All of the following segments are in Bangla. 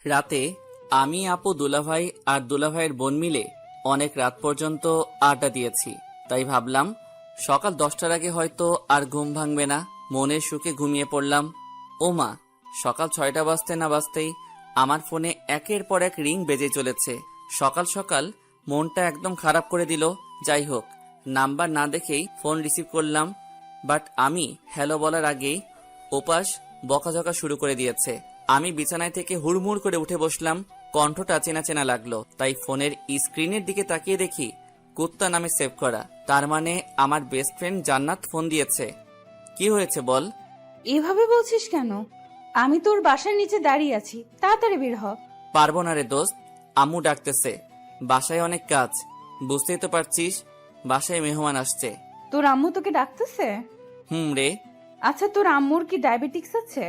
রাতে আমি, আপু, দুলাভাই আর দুলাভাইয়ের বোন মিলে অনেক রাত পর্যন্ত আড্ডা দিয়েছি। তাই ভাবলাম সকাল 10টার আগে হয়তো আর ঘুম ভাঙবে না। মনের সুখে ঘুমিয়ে পড়লাম। ওমা, সকাল 6টা বাজতে না বাজতেই আমার ফোনে একের পর এক রিং বেজে চলেছে। সকাল সকাল মনটা একদম খারাপ করে দিল। যাই হোক, নাম্বার না দেখেই ফোন রিসিভ করলাম। বাট আমি হ্যালো বলার আগেই ওপাশ বকাঝকা শুরু করে দিয়েছে। আমি বিছানায় থেকে হুড়মুড় করে উঠে বসলাম। কণ্ঠটা চেনা চেনা লাগলো, তাই ফোনের স্ক্রিনের দিকে তাকিয়ে দেখি কুত্তা নামে সেভ করা। তার মানে আমার বেস্ট ফ্রেন্ড জান্নাত ফোন দিয়েছে। কি হয়েছে বল? এভাবে বলছিস কেন? আমি তোর বাসার নিচে দাঁড়িয়ে আছি, তাড়াতাড়ি বের হ। পারবো না রে দোস্ত, আম্মু ডাকতেছে। বাসায় অনেক কাজ, বুঝতেই তো পারছিস। বাসায় মেহমান আসছে। তোর আম্মু তোকে ডাকতেছে? রে। আচ্ছা, তোর আম্মুর কি ডায়াবেটিক্স আছে?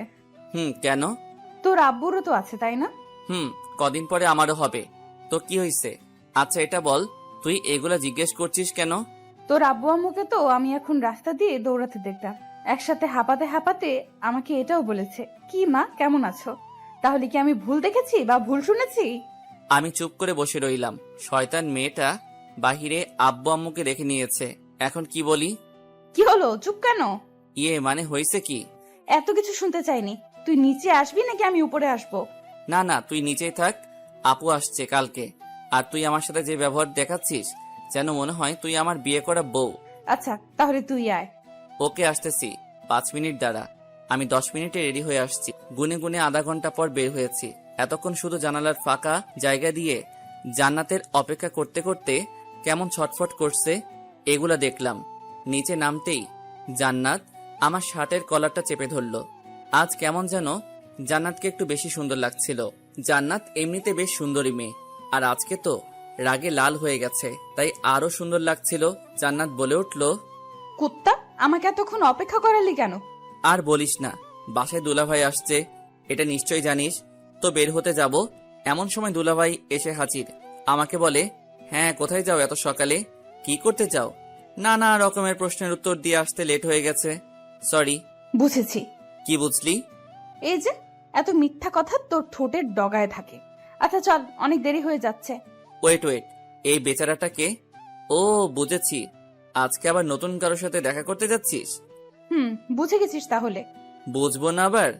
কেন? তোর আব্বুরও তো আছে, তাই না? কদিন পরে আমারও হবে। তো কি হয়েছে? আচ্ছা এটা বল, তুই এগুলা জিজ্ঞেস করছিস কেন? তোর আব্বু আম্মুকে তো আমি এখন রাস্তা দিয়ে দৌড়াতে দেখলাম। একসাথে হাঁপাতে হাঁপাতে আমাকে এটাও বলেছে, কি মা কেমন আছো? তাহলে কি আমি ভুল দেখেছি বা ভুল শুনেছি? আমি চুপ করে বসে রইলাম। শয়তান মেয়েটা বাহিরে আব্বু আম্মুকে রেখে নিয়েছে। এখন কি বলি? কি হলো, চুপ কেন? মানে হয়েছে কি? এত কিছু শুনতে চাইনি। তুই নিচে আসবি নাকি আমি উপরে আসবো? না না, তুই নিচেই থাক। আপু আসছে কালকে। আর তুই আমার সাথে যে ব্যবহার দেখাচ্ছিস, যেন মনে হয় তুই আমার বিয়ে করা বউ। আচ্ছা, তাহলে তুই আয়। ওকে, আসতেছি। 5 মিনিট দাঁড়া। আমি 10 মিনিটে রেডি হয়ে আসছি। গুনে গুনে আধা ঘন্টা পর বের হয়েছি। এতক্ষণ শুধু জানালার ফাঁকা জায়গা দিয়ে জান্নাতের অপেক্ষা করতে করতে কেমন ছটফট করছে এগুলা দেখলাম। নিচে নামতেই জান্নাত আমার শার্টের কলারটা চেপে ধরলো। আজ কেমন যেন জান্নাতকে একটু বেশি সুন্দর লাগছিল। জান্নাত এমনিতে বেশ সুন্দরী মেয়ে, আর আজকে তো রাগে লাল হয়ে গেছে, তাই আরো সুন্দর লাগছিল। জান্নাত বলে উঠল, কুত্তা, আমাকে এতক্ষণ অপেক্ষা করালি কেন? আর বলিস না, বাসায় দুলাভাই আসছে, এটা নিশ্চয়ই জানিস। তো বের হতে যাব, এমন সময় দুলাভাই এসে হাজির। আমাকে বলে, হ্যাঁ কোথায় যাও এত সকালে? কি করতে চাও? নানা রকমের প্রশ্নের উত্তর দিয়ে আসতে লেট হয়ে গেছে। সরি। বুঝেছি। কি বুঝলি? এই যে, এত মিথ্যা কথা তোর ঠোঁটের ডগায় থাকে। আচ্ছা চল, অনেক দেরি হয়ে যাচ্ছে। ওয়েট ওয়েট, এই বেচারাটাকে? ও বুঝেছি, আজকে আবার নতুন কারোর সাথে দেখা করতে যাচ্ছিস? বুঝে গেছিস তাহলে? বুঝবো না আবার?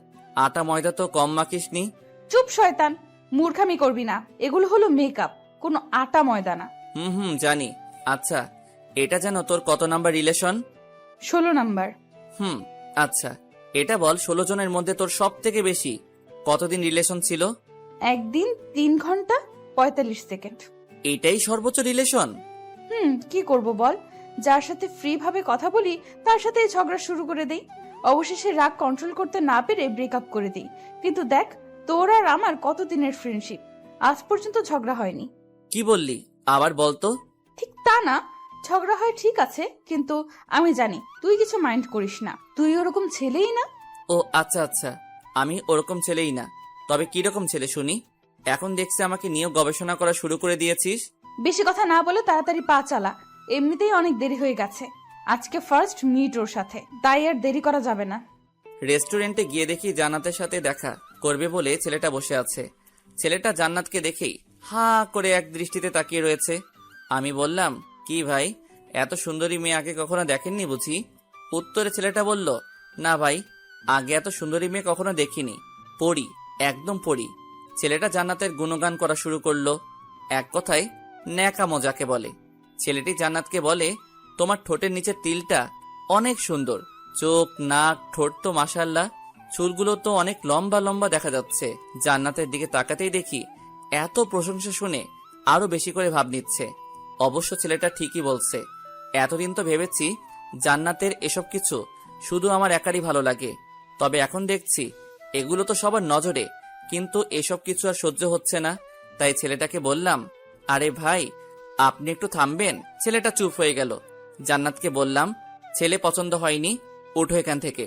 আটা ময়দা তো কম মাখিসনি। চুপ শয়তান, মূর্খামি করবি না। এগুলো হলো মেকআপ, কোনো আটা ময়দা না। জানি। আচ্ছা, এটা যেন তোর কত নাম্বার রিলেশন? 16 নাম্বার। আচ্ছা, এটা বল, 16 জনের মধ্যে তোর সব থেকে বেশি কতদিন রিলেশন ছিল? একদিন 3 ঘন্টা 45 সেকেন্ড। এটাই সর্বোচ্চ রিলেশন? কি করব বল? যার সাথে ফ্রি ভাবে কথা বলি তার সাথে ঝগড়া শুরু করে দেই। অবশেষে রাগ কন্ট্রোল করতে না পেরে ব্রেকআপ করে দিই। কিন্তু দেখ, তোর আর আমার কতদিনের ফ্রেন্ডশিপ, আজ পর্যন্ত ঝগড়া হয়নি। কি বললি? আবার বলতো। ঠিক তা না, ঝগড়া হয় ঠিক আছে, কিন্তু আমি জানি তুই কিছু মাইন্ড করিস না। তুই ওরকম ছেলেই না। ও আচ্ছা আচ্ছা, আমি ওরকম ছেলেই না। তবে কিরকম ছেলে শুনি? এখন দেখছি আমাকে নিয়েও গবেষণা করা শুরু করে দিয়েছিস। বেশি কথা না বলে তাড়াতাড়ি পা চালা। এমনিতেই অনেক দেরি হয়ে গেছে। আজকে ফার্স্ট মিট ওর সাথে, তাই আর দেরি করা যাবে না। রেস্টুরেন্টে গিয়ে দেখি জান্নাতের সাথে দেখা করবে বলে ছেলেটা বসে আছে। ছেলেটা জান্নাতকে দেখেই হা করে এক দৃষ্টিতে তাকিয়ে রয়েছে। আমি বললাম, কি ভাই, এত সুন্দরী মেয়ে আগে কখনো দেখেননি বুঝি? উত্তরে ছেলেটা বলল, না ভাই, আগে এত সুন্দরী মেয়ে কখনো দেখিনি। পড়ি, একদম পড়ি। ছেলেটা জান্নাতের গুণগান করা শুরু করলো। এক কথায় ন্যাকা মজাকে বলে। ছেলেটি জান্নাতকে বলে, তোমার ঠোঁটের নিচের তিলটা অনেক সুন্দর। চোখ, নাক, ঠোঁট তো মাশাআল্লাহ। চুলগুলো তো অনেক লম্বা লম্বা দেখা যাচ্ছে। জান্নাতের দিকে তাকাতেই দেখি এত প্রশংসা শুনে আরো বেশি করে ভাব নিচ্ছে। অবশ্য ছেলেটা ঠিকই বলছে। এতদিন তো ভেবেছি জান্নাতের এসব কিছু শুধু আমার একারই ভালো লাগে, তবে এখন দেখছি এগুলো তো সবার নজরে, কিন্তু এসব কিছু আর সহ্য হচ্ছে না। তাই ছেলেটাকে বললাম, আরে ভাই, আপনি একটু থামবেন? ছেলেটা চুপ হয়ে গেল। জান্নাতকে বললাম, ছেলে পছন্দ হয়নি, উঠো এখান থেকে।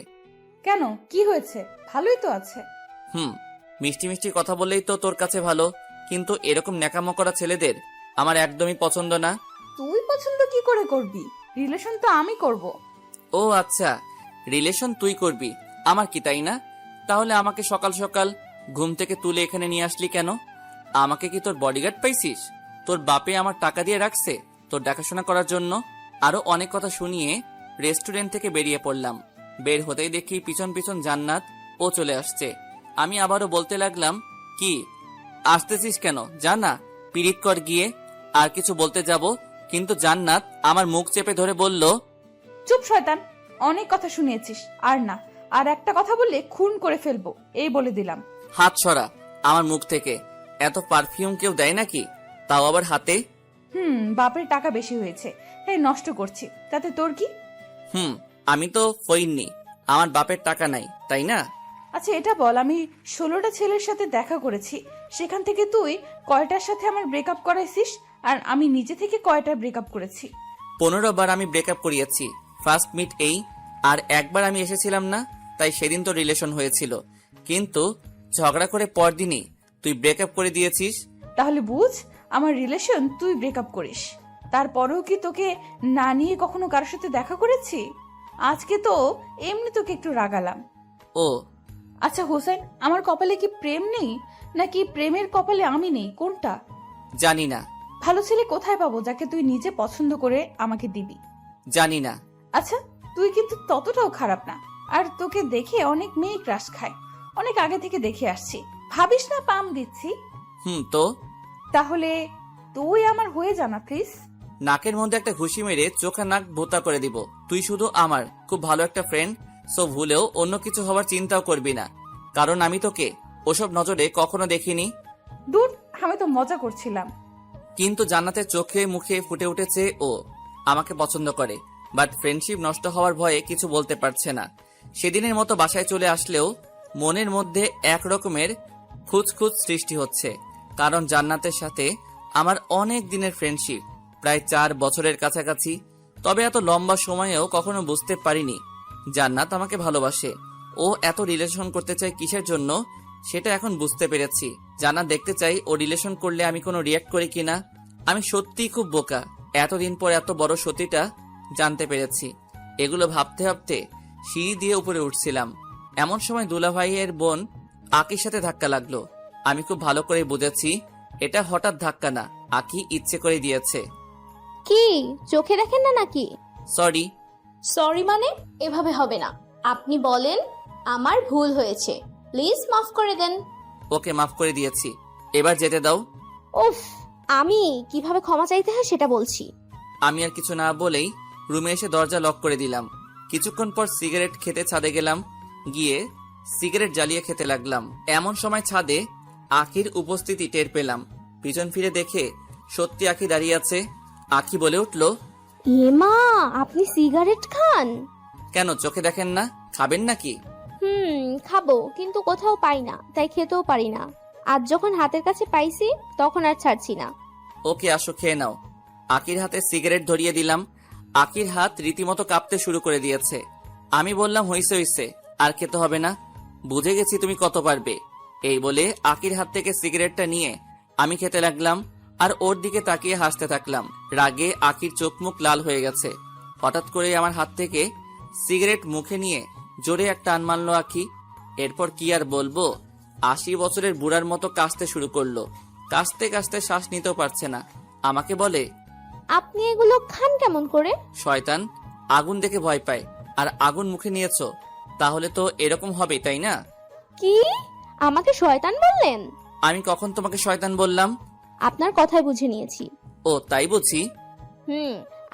কেন, কি হয়েছে? ভালোই তো আছে। মিষ্টি মিষ্টি কথা বললেই তো তোর কাছে ভালো, কিন্তু এরকম ন্যাকামো করা ছেলেদের আমার একদমই পছন্দ না। তুই পছন্দ কি করে করবি? রিলেশন তো আমি করব। ও আচ্ছা, রিলেশন তুই করবি, আমার কি তাই না? তাহলে আমাকে সকাল সকাল ঘুম থেকে তুলে এখানে নিয়ে আসলি কেন? আমাকে কি তোর বডিগার্ড পাইছিস? তোর বাপে আমার টাকা দিয়ে রাখছে তোর দেখাশোনা করার জন্য? আরো অনেক কথা শুনিয়ে রেস্টুরেন্ট থেকে বেরিয়ে পড়লাম। বের হতেই দেখি পিছন পিছন জান্নাত ও চলে আসছে। আমি আবারও বলতে লাগলাম, কি আসতেছিস কেন? জানা পিরিত কর গিয়ে। আর কিছু বলতে যাব, কিন্তু জান্নাত আমার মুখ চেপে ধরে বলল, চুপ শয়তান, অনেক কথা শুনিয়েছিস, আর না, আর একটা কথা বললে খুন করে ফেলবো, এই বলে দিলাম। হাত সরা আমার মুখ থেকে। এত পারফিউম কেউ দেয় নাকি, তাও আবার হাতে? বাপের টাকা বেশি হয়েছে তাই নষ্ট করছি, তাতে তোর কি? আমি তো ফইননি, আমার বাপের টাকা নাই, তাই না? আচ্ছা এটা বল, আমি 16টা ছেলের সাথে দেখা করেছি, সেখান থেকে তুই কয়টার সাথে আমার ব্রেকআপ করাইছিস? আর আমি নিজে থেকে কয়টা ব্রেকআপ করেছি? 15 বার আমি ব্রেকআপ করিয়েছি। ফার্স্ট মিট এই, আর একবার আমি এসেছিলাম না, তাই সেদিন তো রিলেশন হয়েছিল। কিন্তু ঝগড়া করে পরদিনই তুই ব্রেকআপ করে দিয়েছিস। তাহলে বুঝ, আমার রিলেশন তুই ব্রেকআপ করিস। তারপরেও কি তোকে না নিয়ে কখনো কারোর সাথে দেখা করেছি? আজকে তো এমনি তোকে একটু রাগালাম। ও আচ্ছা হোসেন, আমার কপালে কি প্রেম নেই, নাকি প্রেমের কপালে আমি নেই, কোনটা? জানি না। ভালো ছেলে কোথায় পাবো যাকে তুই নিজে পছন্দ করে আমাকে দিবি? জানি না। আচ্ছা তুই কিন্তু ততটাও খারাপ না, আর তোকে দেখে অনেক মেয়ে ক্রাশ খায়, অনেক আগে থেকে দেখে আসছি। ভাবিস না পাম দিচ্ছি? তো তাহলে তুই আমার হয়ে জানা প্লিজ। নাকের মধ্যে একটা ঘুষি মেরে চোখা নাক ভোতা করে দিব। তুই শুধু আমার খুব ভালো একটা ফ্রেন্ড, সো ভুলেও অন্য কিছু হওয়ার চিন্তাও করবি না, কারণ আমি তোকে ওসব নজরে কখনো দেখিনি। দূর, আমি তো মজা করছিলাম। কিন্তু জান্নাতের চোখে মুখে ফুটে উঠেছে ও আমাকে পছন্দ করে, বাট ফ্রেন্ডশিপ নষ্ট হওয়ার ভয়ে কিছু বলতে পারছে না। সেদিনের মতো বাসায় চলে আসলেও মনের মধ্যে এক রকমের খুঁতখুঁত সৃষ্টি হচ্ছে, কারণ জান্নাতের সাথে আমার অনেক দিনের ফ্রেন্ডশিপ, প্রায় 4 বছরের কাছাকাছি। তবে এত লম্বা সময়েও কখনো বুঝতে পারিনি জান্নাত আমাকে ভালোবাসে। ও এত রিলেশন করতে চায় কিসের জন্য, সেটা এখন বুঝতে পেরেছি। জান্নাত দেখতে চাই ও রিলেশন করলে আমি কোনো রিয়াক্ট করি কিনা। আমি সত্যিই খুব বোকা, এতদিন পর এত বড় সত্যিটা জানতে পেরেছি। এগুলো ভাবতে ভাবতে সিঁড়ি দিয়ে উপরে উঠছিলাম, এমন সময় দুলাভাইয়ের বোন আকির সাথে ধাক্কা লাগলো। আমি খুব ভালো করে বুঝেছি এটা হঠাৎ ধাক্কা না, আকি ইচ্ছে করে দিয়েছে। কি চোখে দেখেন না নাকি? সরি। সরি মানে? এভাবে হবে না। আপনি বলেন আমার ভুল হয়েছে, প্লিজ মাফ করে দেন। ওকে মাফ করে দিয়েছি, এবার যেতে দাও। উফ, আমি কিভাবে ক্ষমা চাইতে হয় সেটা বলছি। আমি আর কিছু না বলেই রুমে এসে দরজা লক করে দিলাম। কিছুক্ষণ পর সিগারেট খেতে ছাদে গেলাম, গিয়ে সিগারেট জ্বালিয়ে খেতে লাগলাম। এমন সময় ছাদে আখির উপস্থিতি টের পেলাম। পিছন ফিরে দেখে সত্যি আখি দাঁড়িয়ে আছে। আখি বলে উঠল, মা, আপনি সিগারেট খান? কেন চোখে দেখেন না? খাবেন নাকি? খাবো, কিন্তু কোথাও পাই না, তাই খেতেও পারি না। আজ যখন হাতের কাছে পাইছি তখন আর ছাড়ছি না। ওকে আসো, খেয়ে নাও। আকির হাতে সিগারেট ধরিয়ে দিলাম। আকির হাত রীতিমতো কাঁপতে শুরু করে দিয়েছে। আমি বললাম, হইছে হইছে, আর খেতে হবে না, বুঝে গেছি তুমি কত পারবে। এই বলে আকির হাত থেকে সিগারেটটা নিয়ে আমি খেতে লাগলাম, আর ওর দিকে তাকিয়ে হাসতে থাকলাম। রাগে আকির চোখ মুখ লাল হয়ে গেছে। হঠাৎ করে আমার হাত থেকে সিগারেট মুখে নিয়ে জোরে এক টান মারলো আখি। এরপর কি আর বলবো, 80 বছরের বুড়ার মতো কাশতে শুরু করলো। কাশতে কাশতে শ্বাস নিতেও পারছে না। আমাকে বলে, আপনি এগুলো খান কেমন করে? শয়তান, আগুন দেখে ভয় পায়, আর আগুন মুখে নিয়েছো, তাহলে তো এরকম হবে, তাই না? কি আমাকে শয়তান বললেন? আমি কখন তোমাকে শয়তান বললাম? আপনার কথাই বুঝে নিয়েছি। ও তাই বুঝি।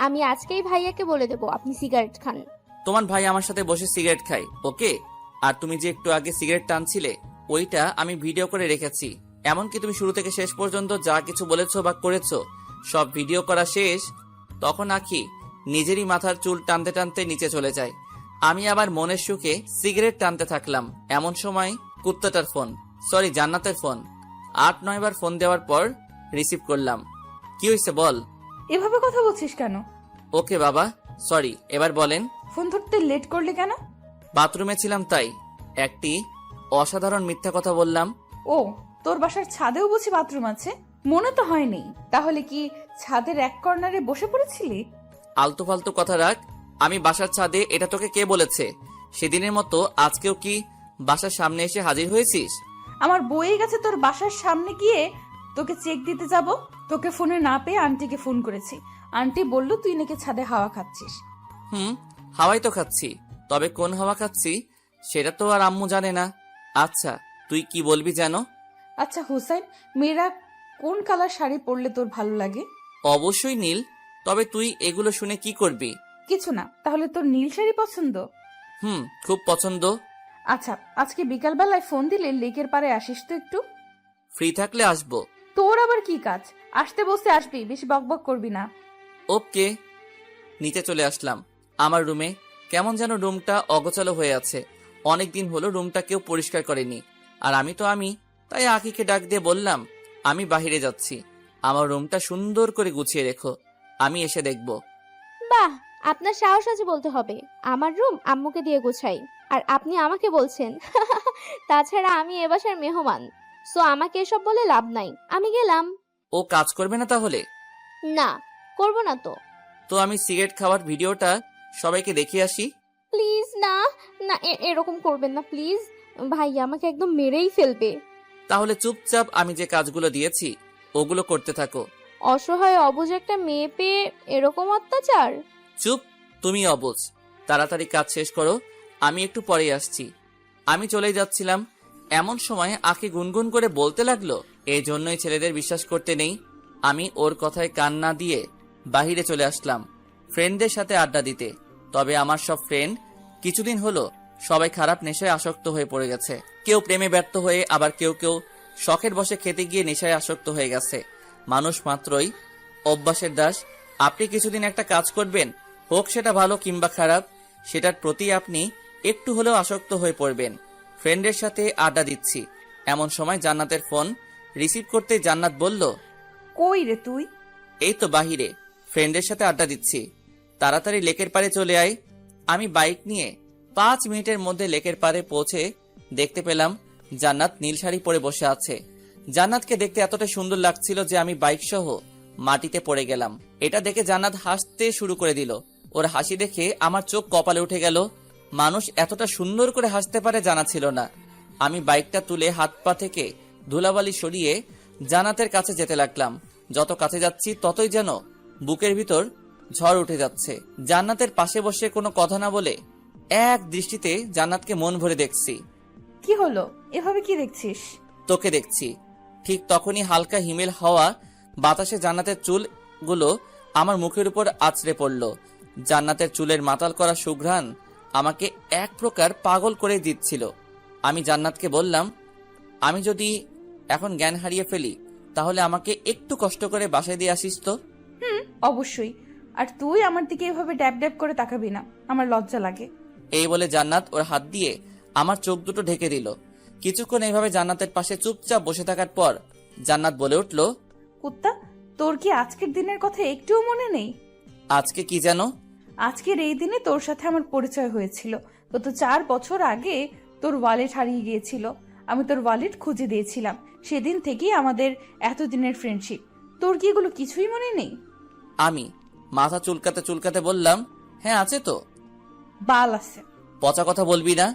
আমি আজকেই ভাইয়াকে বলে দেবো আপনি সিগারেট খান। তোমার ভাই আমার সাথে বসে সিগারেট খায়, ওকে? আর তুমি যে একটু আগে সিগারেট টানছিলে, ওইটা আমি ভিডিও করে রেখেছি। এমনকি তুমি শুরু থেকে শেষ পর্যন্ত যা কিছু বলেছো বা করেছো সব ভিডিও করা শেষ। তখন আখি নিজেরই মাথার চুল টানতে টানতে নিচে চলে যায়। আমি আবার মনের সুখে সিগারেট টানতে থাকলাম। এমন সময় কুত্তাটার ফোন, সরি জান্নাতের ফোন। 8-9 বার ফোন দেওয়ার পর রিসিভ করলাম। কি হয়েছে বল। এভাবে কথা বলছিস কেন? ওকে বাবা, সরি, এবার বলেন। ফোন ধরতে লেট করলি কেন? বাথরুমে ছিলাম তাই একটি অসাধারণ মিথ্যা কথা বললাম। ও, তোর বাসার ছাদেও বুঝি বাথরুম আছে? মনে তো হয়নি। তাহলে কি ছাদের এক কর্নারে বসে পড়েছিলি? আলতু ফালতু কথা রাখ। আমি বাসার ছাদে, এটা তোকে কে বলেছে? সেদিনের মতো আজকেও কি বাসার সামনে এসে হাজির হয়েছিস? আমার বইয়ে গেছে তোর বাসার সামনে গিয়ে তোকে চেক দিতে যাব। তোকে ফোনে না পেয়ে আন্টিকে ফোন করেছি। আন্টি বলল তুই নাকি ছাদে হাওয়া খাচ্ছিস। হাওয়াই তো খাচ্ছি, তবে কোন হাওয়া খাচ্ছি সেটা তো আর আম্মু জানে না। আচ্ছা, তুই কি বলবি যেন? আচ্ছা হুসাইন, মেয়েরা কোন কালার শাড়ি পরলে তোর ভালো লাগে? অবশ্যই নীল। তবে তুই এগুলো শুনে কি করবি? কিছু না, তাহলে তোর নীল শাড়ি পছন্দ? খুব পছন্দ। আচ্ছা, আজকে বিকালবেলায় ফোন দিলে লেকের পাড়ে আসিস তো একটু। ফ্রি থাকলে আসবো। তোর আবার কি কাজ? আসতে বসতে আসবি, বেশি বকবক করবি না। ওকে। নিচে চলে আসলাম আমার রুমে। কেমন যেন রুমটা অগোছালো হয়ে আছে। অনেকদিন হলো রুমটা কেউ পরিষ্কার করেনি। আর আমি তাই আঁকিকে ডাক দিয়ে বললাম, আমি বাহিরে যাচ্ছি, আমার রুমটা সুন্দর করে গুছিয়ে রেখো, আমি এসে দেখব। বাহ, আপনার সাহস আছে বলতে হবে। আমার রুম আম্মুকে দিয়ে গোছাই, আর আপনি আমাকে বলছেন? তাছাড়া আমি এ বাসার মেহমান, সো আমাকে এসব বলে লাভ নাই। আমি গেলাম। ও কাজ করবে না তাহলে? না, করব না তো। তো আমি সিগারেট খাওয়ার ভিডিওটা সবাইকে দেখিয়ে আসি। প্লিজ না, না এরকম করবেন না প্লিজ। ভাইয়া আমাকে একদম মেরেই ফেলবে। তাহলে চুপচাপ আমি যে কাজগুলো দিয়েছি ওগুলো করতে থাকো। অসহায় অবুঝ একটা মেয়ে পেয়ে এরকম অত্যাচার। চুপ, তুমি অবুঝ। তাড়াতাড়ি কাজ শেষ করো, আমি একটু পরেই আসছি। আমি চলেই যাচ্ছিলাম, এমন সময় আঁকি গুনগুন করে বলতে লাগলো, এই জন্যই ছেলেদের বিশ্বাস করতে নেই। আমি ওর কথায় কান না দিয়ে বাহিরে চলে আসলাম ফ্রেন্ডদের সাথে আড্ডা দিতে। তবে আমার সব ফ্রেন্ড কিছুদিন হলো সবাই খারাপ নেশায় আসক্ত হয়ে পড়ে গেছে। কেউ প্রেমে ব্যর্থ হয়ে, আবার কেউ শখের বসে খেতে গিয়ে নেশায় আসক্ত হয়ে গেছে। মানুষ মাত্রই অভ্যাসের দাস। আপনি কিছুদিন একটা কাজ করবেন, হোক সেটা ভালো কিংবা খারাপ, সেটার প্রতি আপনি একটু হলেও আসক্ত হয়ে পড়বেন। ফ্রেন্ডের সাথে আড্ডা দিচ্ছি, এমন সময় জান্নাতের ফোন রিসিভ করতে জান্নাত বলল, কই রে তুই? এই তো বাহিরে, ফ্রেন্ডের সাথে আড্ডা দিচ্ছি, তাড়াতাড়ি লেকের পাড়ে চলে আয়। আমি বাইক নিয়ে 5 মিনিটের মধ্যে লেকের পাড়ে পৌঁছে দেখতে পেলাম জান্নাত নীল শাড়ি পরে বসে আছে। জান্নাতকে দেখতে এতটা সুন্দর লাগছিল যে আমি বাইক সহ মাটিতে পড়ে গেলাম। এটা দেখে জান্নাত হাসতে শুরু করে দিল। ওর হাসি দেখে আমার চোখ কপালে উঠে গেল। মানুষ এতটা সুন্দর করে হাসতে পারে জানা ছিল না। আমি বাইকটা তুলে হাত পা থেকে ধুলাবালি সরিয়ে জান্নাতের কাছে যেতে লাগলাম। যত কাছে যাচ্ছি ততই যেন বুকের ভিতর ঝড় উঠে যাচ্ছে। জান্নাতের পাশে বসে কোনো কথা না বলে এক দৃষ্টিতে জান্নাতকে মন ভরে দেখছি। কি হলো, এভাবে কি দেখছিস? তোকে দেখছি। ঠিক তখনই হালকা হিমেল হাওয়া বাতাসে জান্নাতের চুলগুলো আমার মুখের উপর আছড়ে পড়ল। জান্নাতের চুলের মাতাল করা সুঘ্রাণ আমাকে এক প্রকার পাগল করে দিচ্ছিল। আমি জান্নাতকে বললাম, আমি যদি এখন জ্ঞান হারিয়ে ফেলি তাহলে আমাকে একটু কষ্ট করে বাসায় দিয়ে আসিস তো। অবশ্যই। আর তুই আমার দিকে এভাবে ড্যাব ড্যাব করে তাকাবি না, আমার লজ্জা লাগে। এই বলে জান্নাত ওর হাত দিয়ে আমার চোখ দুটো ঢেকে দিল। কিছুক্ষণ এইভাবে জান্নাতের পাশে চুপচাপ বসে থাকার পর জান্নাত বলে উঠল, কুত্তা, তোর কি আজকের দিনের কথা একটুও মনে নেই? আজকে কি যেন? আজকের এই দিনে তোর সাথে আমার পরিচয় হয়েছিল। গত 4 বছর আগে তোর ওয়ালেট হারিয়ে গিয়েছিল, আমি তোর ওয়ালেট খুঁজে দিয়েছিলাম। সেদিন থেকেই আমাদের এতদিনের ফ্রেন্ডশিপ। তোর কি এগুলো কিছুই মনে নেই? আমি মাথা চুলকাতে চুলকাতে বললাম, হ্যাঁ আছে তো। বাল আছে। পচা কথা বলবি না।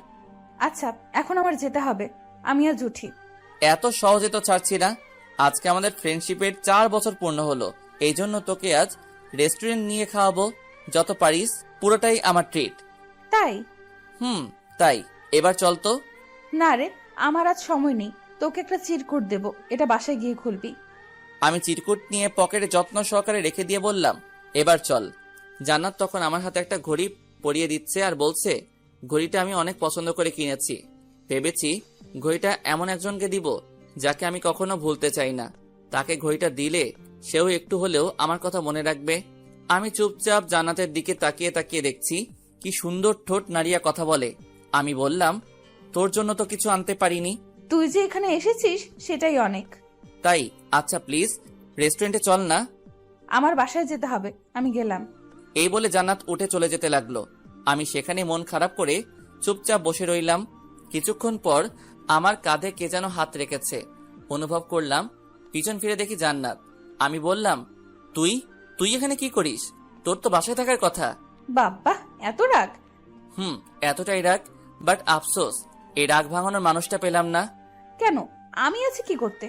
আচ্ছা, এখন আমার যেতে হবে, আমি আজ উঠি। এত সহজে তো ছাড়ছি না। আজকে আমাদের ফ্রেন্ডশিপের 4 বছর পূর্ণ হলো, এই জন্য তোকে আজ রেস্টুরেন্ট নিয়ে খাওয়াবো। যত পারিস পুরোটাই আমার ট্রিট। তাই? তাই। এবার চল তো। না রে, আমার আজ সময় নেই। তোকে একটা চিরকুট দেব, এটা বাসায় গিয়ে খুলবি। আমি চিরকুট নিয়ে পকেটে যত্ন সহকারে রেখে দিয়ে বললাম, এবার চল। জান্নাত তখন আমার হাতে একটা ঘড়ি পরিয়ে দিচ্ছে আর বলছে, ঘড়িটা আমি অনেক পছন্দ করে কিনেছি। ভেবেছি ঘড়িটা এমন একজনকে দিব যাকে আমি কখনো ভুলতে চাই না। তাকে ঘড়িটা দিলে সেও একটু হলেও আমার কথা মনে রাখবে। আমি চুপচাপ জান্নাতের দিকে তাকিয়ে তাকিয়ে দেখছি কি সুন্দর ঠোঁট নাড়িয়া কথা বলে। আমি বললাম, তোর জন্য তো কিছু আনতে পারিনি। তুই যে এখানে এসেছিস সেটাই অনেক। তাই? আচ্ছা প্লিজ রেস্টুরেন্টে চল না। আমার বাসায় যেতে হবে, আমি গেলাম। এই বলে জান্নাত উঠে চলে যেতে লাগলো। আমি সেখানে মন খারাপ করে চুপচাপ বসে রইলাম। কিছুক্ষণ পর আমার কাঁধে কে যেন হাত রেখেছে। অনুভব করলাম, পিছন ফিরে দেখি জান্নাত। আমি বললাম, তুই তুই এখানে কি করিস? তোর তো বাসায় থাকার কথা। বাবা, এত রাগ? এতটাই রাগ, বাট আফসোস এই রাগ ভাঙানোর মানুষটা পেলাম না। কেন? আমি আছি কি করতে?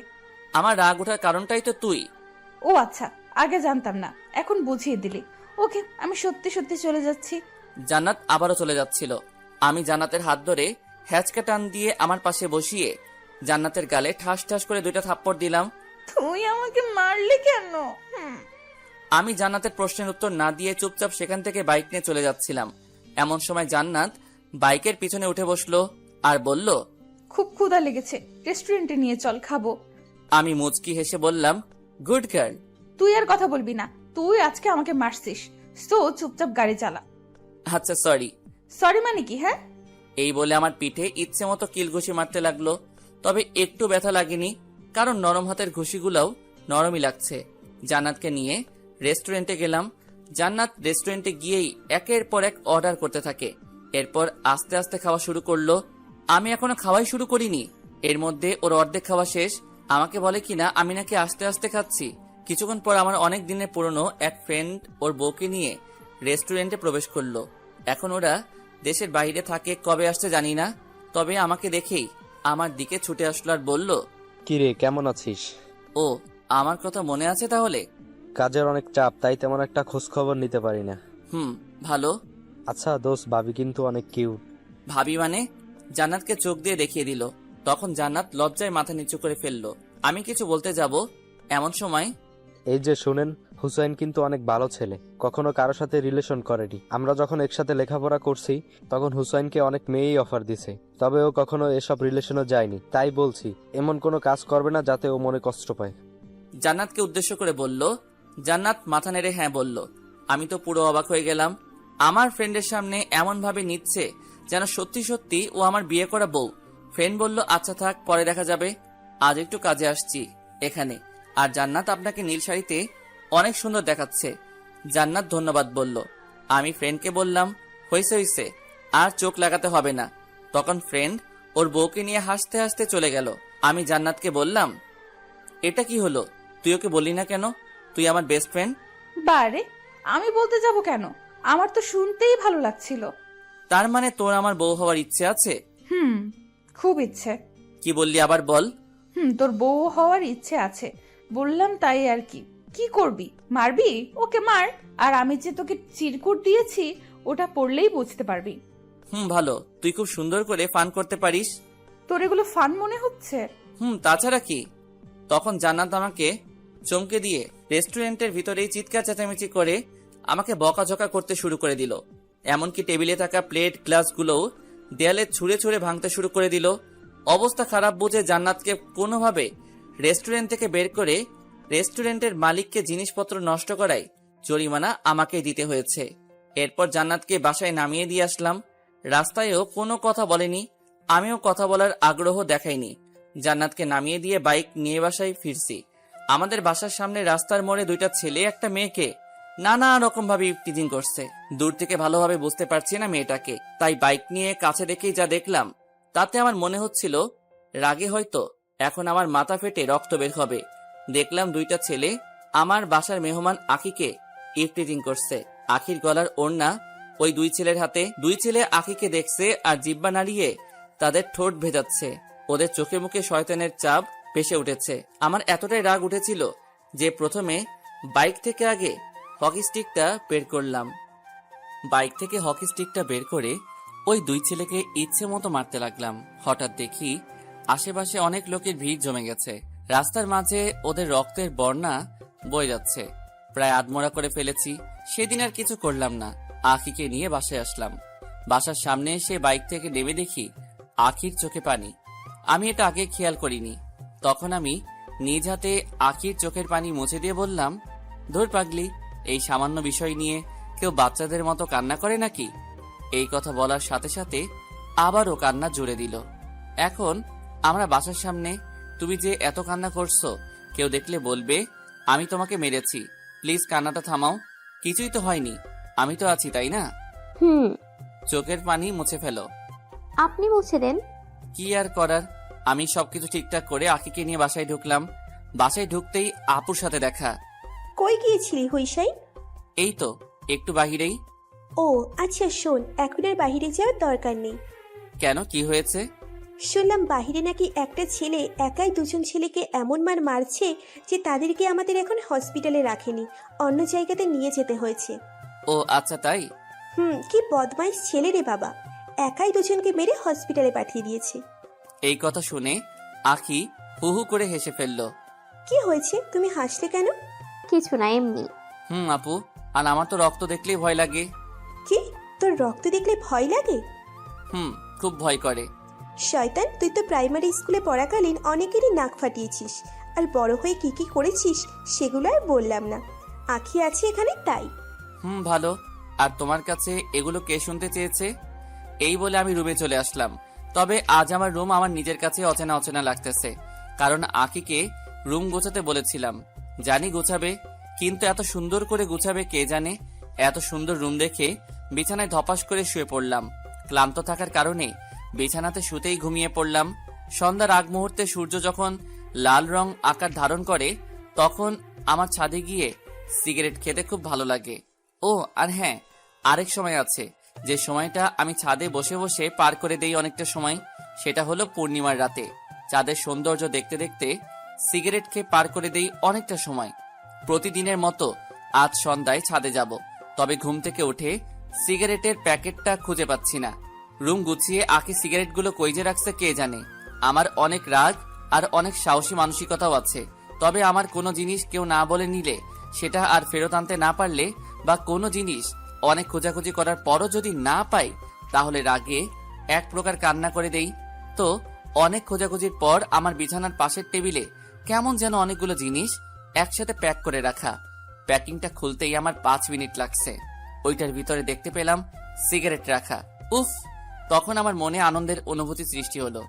আমার রাগ ওঠার কারণটাই তো তুই। ও আচ্ছা, আগে জানতাম না, এখন বুঝিয়ে দিলি। ওকে, আমি সত্যি সত্যি চলে যাচ্ছি। জান্নাত আবারও চলে যাচ্ছিল। আমি জান্নাতের হাত ধরে হ্যাচকা টান দিয়ে আমার পাশে বসিয়ে জান্নাতের গালে ঠাস ঠাস করে 2টা থাপ্পড় দিলাম। তুই আমাকে মারলি কেন? আমি জান্নাতের প্রশ্নের উত্তর না দিয়ে চুপচাপ সেখান থেকে বাইক নিয়ে চলে যাচ্ছিলাম। এমন সময় জান্নাত বাইকের পিছনে উঠে বসলো আর বলল, খুব ক্ষুধা লেগেছে, রেস্টুরেন্টে নিয়ে চল, খাবো। আমি মুচকি হেসে বললাম, গুড গার্ল। তুই আর কথা বলবি না, তুই আজকে আমাকে মারছিস, তো চুপচাপ গাড়ি চালা। আচ্ছা সরি। সরি মানে কি? হ্যাঁ, এই বলে আমার পিঠে ইচ্ছে মতো কিল ঘুষি মারতে লাগলো। তবে একটু ব্যথা লাগেনি, কারণ নরম হাতের ঘুষিগুলোও নরমই লাগছে। জান্নাতকে নিয়ে রেস্টুরেন্টে গেলাম। জান্নাত রেস্টুরেন্টে গিয়েই একের পর এক অর্ডার করতে থাকে। এরপর আস্তে আস্তে খাওয়া শুরু করলো। আমি এখনো খাওয়াই শুরু করিনি, এর মধ্যে ওর অর্ধেক খাওয়া শেষ। আমাকে বলে কিনা আমি নাকি আস্তে আস্তে খাচ্ছি। কিছুক্ষণ পর আমার অনেক দিনের পুরনো এক ফ্রেন্ড ওর বউকে নিয়ে রেস্টুরেন্টে প্রবেশ করলো। এখন ওরা দেশের বাইরে থাকে, কবে আসছে জানি না। তবে আমাকে দেখেই আমার দিকে ছুটে আসলো আর বলল, কিরে, কেমন আছিস? ও, আমার কথা মনে আছে তাহলে? কাজের অনেক চাপ, তাই তেমন একটা খোঁজ খবর নিতে পারি না। ভালো। আচ্ছা দোস্ত, ভাবি কিন্তু অনেক কিউট। ভাবি মানে? জান্নাতকে চোখ দিয়ে দেখিয়ে দিল। তখন জান্নাত লজ্জায় মাথা নিচু করে ফেললো। আমি কিছু বলতে যাব, এমন সময়, এই যে শুনেন, হুসাইন কিন্তু অনেক ভালো ছেলে, কখনো কারোর সাথে রিলেশন করেনি। আমরা যখন একসাথে লেখাপড়া করছি তখন হুসাইনকে অনেক মেয়েই অফার দিছে, তবে ও কখনো এসব রিলেশনে যায়নি। তাই বলছি, এমন কোনো কাজ করবে না যাতে ও মনে কষ্ট পায়। জান্নাতকে উদ্দেশ্য করে বলল। জান্নাত মাথা নেড়ে হ্যাঁ বলল। আমি তো পুরো অবাক হয়ে গেলাম। আমার ফ্রেন্ডের সামনে এমন ভাবে নিচ্ছে যেন সত্যি সত্যি ও আমার বিয়ে করা বউ। ফ্রেন্ড বলল, আচ্ছা থাক, পরে দেখা যাবে, আজ একটু কাজে আসছি এখানে। আর জান্নাত আপনাকে নীল শাড়িতে অনেক সুন্দর দেখাচ্ছে। জান্নাত ধন্যবাদ বলল। আমি ফ্রেন্ডকে বললাম, হইছে, আর চোখ লাগাতে হবে না। তখন ফ্রেন্ড ওর বউকে নিয়ে হাসতে হাসতে চলে গেল। আমি জান্নাতকে বললাম, এটা কি হলো? তুই ওকে বললি না কেন? তুই আমার বেস্ট ফ্রেন্ড। বারে, আমি বলতে যাব কেন? আমার তো শুনতেই ভালো লাগছিল। তার মানে তোর আমার বউ হওয়ার ইচ্ছে আছে? খুব ইচ্ছে। কি বললি আবার বল। তোর বউ হওয়ার ইচ্ছে আছে বললাম, তাই আর কি। কি করবি? মারবি? ওকে মার। আর আমি যে তোকে চিরকুট দিয়েছি ওটা পড়লেই বুঝতে পারবি। ভালো, তুই খুব সুন্দর করে ফান করতে পারিস। তোর এগুলো ফান মনে হচ্ছে? তাছাড়া কি। তখন জান্নাত আমাকে চমকে দিয়ে রেস্টুরেন্টের ভিতরেই চিৎকার চেঁচামেচি করে আমাকে বকাঝকা করতে শুরু করে দিল। এমনকি টেবিলে থাকা প্লেট গ্লাসগুলোও দেয়ালে ছুঁড়ে ছুঁড়ে ভাঙতে শুরু করে দিল। অবস্থা খারাপ বুঝে জান্নাতকে কোনোভাবে রেস্টুরেন্ট থেকে বের করে রেস্টুরেন্টের মালিককে জিনিসপত্র নষ্ট করায় জরিমানা আমাকেই দিতে হয়েছে। এরপর জান্নাতকে বাসায় নামিয়ে দিয়ে আসলাম। রাস্তায়ও কোনো কথা বলেনি, আমিও কথা বলার আগ্রহ দেখাইনি। জান্নাতকে নামিয়ে দিয়ে বাইক নিয়ে বাসায় ফিরছি। আমাদের বাসার সামনে রাস্তার মোড়ে 2টা ছেলে একটা মেয়েকে নানা রকম ভাবে ইফটিজিং করছে। দূর থেকে ভালোভাবে বুঝতে পারছি না মেয়েটাকে, তাই বাইক নিয়ে কাছে দেখেই যা দেখলাম তাতে আমার মনে হচ্ছিল রাগে হয়তো এখন আমার মাথা ফেটে রক্ত বের হবে। দেখলাম 2টা ছেলে আমার বাসার মেহমান আখিকে ইফটিজিং করছে। আখির গলার ওড়না ওই 2 ছেলের হাতে। 2 ছেলে আখিকে দেখছে আর জিহ্বা নাড়িয়ে তাদের ঠোঁট ভেজাচ্ছে। ওদের চোখে মুখে শয়তানের চাপ ভেসে উঠেছে। আমার এতটাই রাগ উঠেছিল যে প্রথমে বাইক থেকে আগে হকি স্টিকটা বের করলাম। বাইক থেকে হকি স্টিকটা বের করে ওই 2 ছেলেকে ইচ্ছে মতো মারতে লাগলাম। হঠাৎ দেখি আশেপাশে অনেক লোকের ভিড় জমে গেছে। রাস্তার মাঝে ওদের রক্তের বন্যা বয়ে যাচ্ছে। প্রায় আধমরা করে ফেলেছি। সেদিন আর কিছু করলাম না, আখিকে নিয়ে বাসায় আসলাম। বাসার সামনে এসে বাইক থেকে নেমে দেখি আখির চোখে পানি। আমি এটা আগে খেয়াল করিনি। তখন আমি নিজ হাতে আখির চোখের পানি মুছে দিয়ে বললাম, ধুর পাগলি, এই সামান্য বিষয় নিয়ে কেউ বাচ্চাদের মতো কান্না করে নাকি? এই কথা বলার সাথে সাথে আবারও কান্না জুড়ে দিল। এখন আমরা বাসার সামনে, তুমি যে এত কান্না করছো কেউ দেখলে বলবে আমি তোমাকে মেরেছি। প্লিজ কান্নাটা থামাও, কিছুই তো হয়নি, আমি তো আছি, তাই না? চোখের পানি মুছে ফেলো। আপনি মুছে দেন। কি আর করার, আমি সবকিছু ঠিকঠাক করে আখিকে নিয়ে বাসায় ঢুকলাম। বাসায় ঢুকতেই আপুর সাথে দেখা। কই গিয়েছিলি হুইসাই? এই তো একটু বাহিরেই। ও আচ্ছা শোন, এখন আর বাইরে যাওয়ার দরকার নেই। কেন, কি হয়েছে? শুনলাম বাইরে নাকি একটা ছেলে একাই দুজন ছেলেকে এমন মার মারছে যে তাদেরকে আমাদের এখন হসপিটালে রাখেনি, অন্য জায়গাতে নিয়ে যেতে হয়েছে। ও আচ্ছা, তাই? কি বদমাইশ ছেলে রে বাবা, একাই দুজনকে মেরে হসপিটালে পাঠিয়ে দিয়েছে। এই কথা শুনে আখি হু হু করে হেসে ফেলল। কি হয়েছে, তুমি হাসলে কেন? কিছু না, এমনি। আপু, আর আমার তো রক্ত দেখলেই ভয় লাগে। কি, তোর রক্ত দেখলে ভয় লাগে? খুব ভয় করে। শয়তান, তুই তো প্রাইমারি স্কুলে পড়াকালীন অনেকেরই নাক ফাটিয়েছিস, আর বড় হয়ে কি কি করেছিস সেগুলো আর বললাম না। আখি আছে এখানে তাই। ভালো। আর তোমার কাছে এগুলো কে শুনতে চেয়েছে? এই বলে আমি রুমে চলে আসলাম। তবে আজ আমার রুম আমার নিজের কাছে অচেনা অচেনা লাগতেছে, কারণ আখিকে রুম গোছাতে বলেছিলাম। জানি গোছাবে, কিন্তু এত সুন্দর করে গুছাবে কে জানে। এত সুন্দর রুম দেখে বিছানায় ধপাস করে শুয়ে পড়লাম। ক্লান্ত থাকার কারণে বিছানাতে শুতেই ঘুমিয়ে পড়লাম। সন্ধ্যার আগ মুহূর্তে সূর্য যখন লাল রং আকার ধারণ করে, তখন আমার ছাদে গিয়ে সিগারেট খেতে খুব ভালো লাগে। ও আর হ্যাঁ, আরেক সময় আছে, যে সময়টা আমি ছাদে বসে বসে পার করে দেই অনেকটা সময়, সেটা হলো পূর্ণিমার রাতে। চাঁদের সৌন্দর্য দেখতে দেখতে সিগারেট খেয়ে পার করে দেই অনেকটা সময়। প্রতিদিনের মতো আজ সন্ধ্যায় ছাদে যাব, তবে ঘুম থেকে উঠে সিগারেটের প্যাকেটটা খুঁজে পাচ্ছি না। রুম গুছিয়ে আখি সিগারেটগুলো কই যে রাখছে কে জানে। আমার অনেক রাগ আর অনেক সাহসী মানসিকতাও আছে, তবে আমার কোনো জিনিস কেউ না বলে নিলে, সেটা আর ফেরত আনতে না পারলে, বা কোনো জিনিস অনেক খোঁজাখুঁজি করার পরও যদি না পাই, তাহলে রাগে এক প্রকার কান্না করে দেই। তো অনেক খোঁজাখুঁজির পর আমার বিছানার পাশের টেবিলে কেমন যেন অনেকগুলো জিনিস একসাথে প্যাক করে রাখা। প্যাকিংটা খুলতেই আমার 5 মিনিট লাগছে। ওইটার ভিতরে দেখতে পেলাম সিগারেট রাখা। উফ! তখন আমার মনে আনন্দের অনুভূতি সৃষ্টি হলো।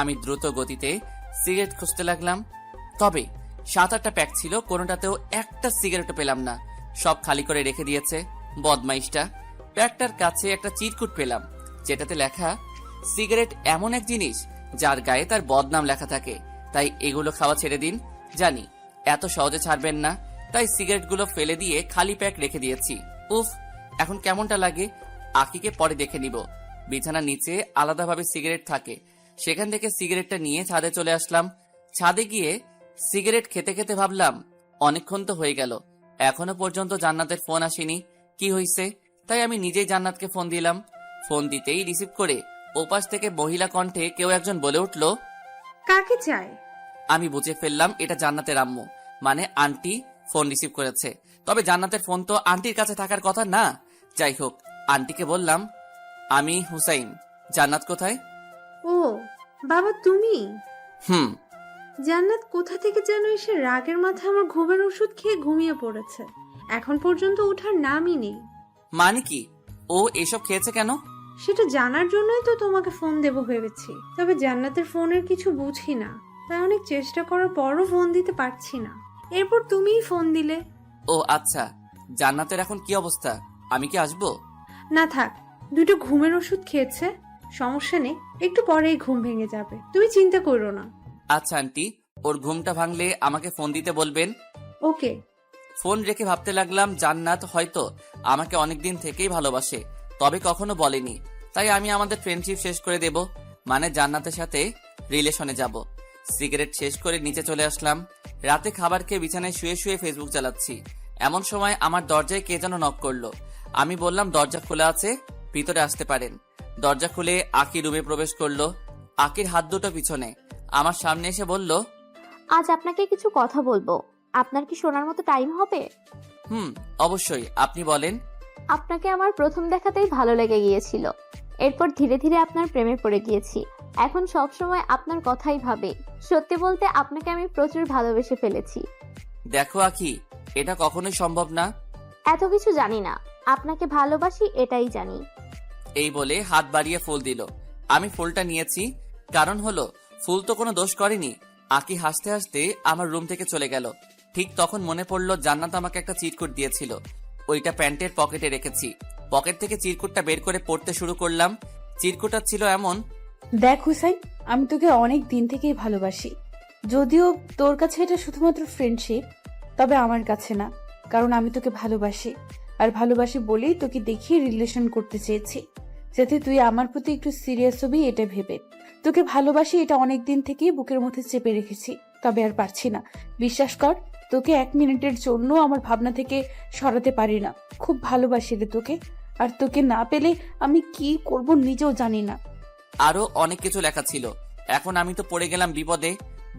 আমি দ্রুত গতিতে সিগারেট খুঁজতে লাগলাম। তবে 7-8টা প্যাক ছিল, কোনোটাতেও একটা সিগারেটও পেলাম না। সব খালি করে রেখে দিয়েছে বদমাইশটা। প্যাকটার কাছে একটা চিরকুট পেলাম, যেটাতে লেখা, সিগারেট এমন এক জিনিস যার গায়ে তার বদনাম লেখা থাকে, তাই এগুলো খাওয়া ছেড়ে দিন। জানি এত সহজে ছাড়বেন না, তাই সিগারেটগুলো ফেলে দিয়ে খালি প্যাক রেখে দিয়েছি। উফ! এখন কেমনটা লাগে আকিকে পরে দেখে নিব। বিছানার নিচে আলাদাভাবে সিগারেট থাকে, সেখান থেকে সিগারেটটা নিয়ে ছাদে চলে আসলাম। ছাদে গিয়ে সিগারেট খেতে খেতে ভাবলাম, অনেকক্ষণ তো হয়ে গেল, এখনো পর্যন্ত জান্নাতের ফোন আসেনি, কি হয়েছে? তাই আমি নিজেই জান্নাতকে ফোন দিলাম। ফোন দিতেই রিসিভ করে ওপাশ থেকে মহিলা কণ্ঠে কেউ একজন বলে উঠল, কাকে চায়? আমি বুঝে ফেললাম এটা জান্নাতের আম্মু, মানে আন্টি ফোন রিসিভ করেছে। তবে জান্নাতের ফোন তো আন্টির কাছে থাকার কথা না। যাই হোক, আন্টিকে বললাম, আমি হুসাইন, জান্নাত কোথায়? ও বাবা, তুমি? হুম। জান্নাত কোথা থেকে যেন এসে রাগের মাথায় আমার ঘুমের ওষুধ খেয়ে ঘুমিয়ে পড়েছে, এখন পর্যন্ত ওঠার নামই নেই। মানে কি, ও এসব খেয়েছে কেন? সেটা জানার জন্যই তো তোমাকে ফোন দেব ভেবেছি, তবে জান্নাতের ফোনের কিছু বুঝি না, তাই অনেক চেষ্টা করার পরও ফোন দিতে পারছি না। এরপর তুমিই ফোন দিলে। ও আচ্ছা, জান্নাতের এখন কি অবস্থা? আমি কি আসবো? না থাক, দুটো ঘুমের ওষুধ খেয়েছে, সমস্যা নেই, একটু পরেই ঘুম ভেঙে যাবে, তুমি চিন্তা করো না। আচ্ছা আন্টি, ওর ঘুমটা ভাঙলে আমাকে ফোন দিতে বলবেন। ওকে। ফোন রেখে ভাবতে লাগলাম, জান্নাত হয়তো আমাকে অনেকদিন থেকেই ভালোবাসে, তবে কখনো বলেনি, তাই আমি আমাদের ফ্রেন্ডশিপ শেষ করে দেব, মানে জান্নাতের সাথে রিলেশনে যাব। সিগারেট শেষ করে নিচে চলে আসলাম। রাতে খাবার খেয়ে বিছানায় শুয়ে শুয়ে ফেসবুক চালাচ্ছি। এমন সময় আমার দরজায় কে যেন নক করলো। আমি বললাম দরজা খোলা আছে, ভিতরে আসতে পারেন। দরজা খুলে আকি রুমে প্রবেশ করলো। আকির হাত দুটো পিছনে, আমার সামনে এসে বলল, আজ আপনাকে কিছু কথা বলবো, আপনার কি শোনার মতো টাইম হবে? অবশ্যই, আপনি বলেন। আপনাকে আমার প্রথম দেখাতেই ভালো লেগে গিয়েছিল, এরপর ধীরে ধীরে আপনার প্রেমে পড়ে গিয়েছি। এখন সব সময় আপনার কথাই ভাবে। সত্যি বলতে আপনাকে আমি প্রচুর ভালোবেসে ফেলেছি। দেখো আকি, এটা কখনোই সম্ভব না। এত কিছু জানি না, আপনাকে ভালোবাসি এটাই জানি। এই বলে হাত বাড়িয়ে ফুল দিল। আমি ফুলটা নিয়েছি, কারণ হলো ফুল তো কোনো দোষ করেনি। আকি হাসতে হাসতে আমার রুম থেকে চলে গেল। ঠিক তখন মনে পড়লো জান্নাত আমাকে একটা চিরকুট দিয়েছিল, ওইটা প্যান্টের পকেটে রেখেছি। পকেট থেকে চিরকুটটা বের করে পড়তে শুরু করলাম। চিরকুটটা ছিল এমন, দেখ হুসাইন, আমি তোকে অনেক দিন থেকেই ভালোবাসি। যদিও তোর কাছে এটা শুধুমাত্র ফ্রেন্ডশিপ, তবে আমার কাছে না, কারণ আমি তোকে ভালোবাসি। আর ভালোবাসি বলেই তোকে দেখিয়ে রিলেশন করতে চেয়েছি, যাতে তুই আমার প্রতি একটু সিরিয়াস হবি এটা ভেবে। তোকে ভালোবাসি এটা অনেক দিন থেকেই বুকের মধ্যে চেপে রেখেছি, তবে আর পারছি না। বিশ্বাস কর, তোকে 1 মিনিটের জন্য আমার ভাবনা থেকে সরাতে পারি না। খুব ভালোবাসি রে তোকে, আর তোকে না পেলে আমি কি করব নিজেও জানি না। আরো অনেক কিছু লেখা ছিল। এখন আমি তো পড়ে গেলাম বিপদে।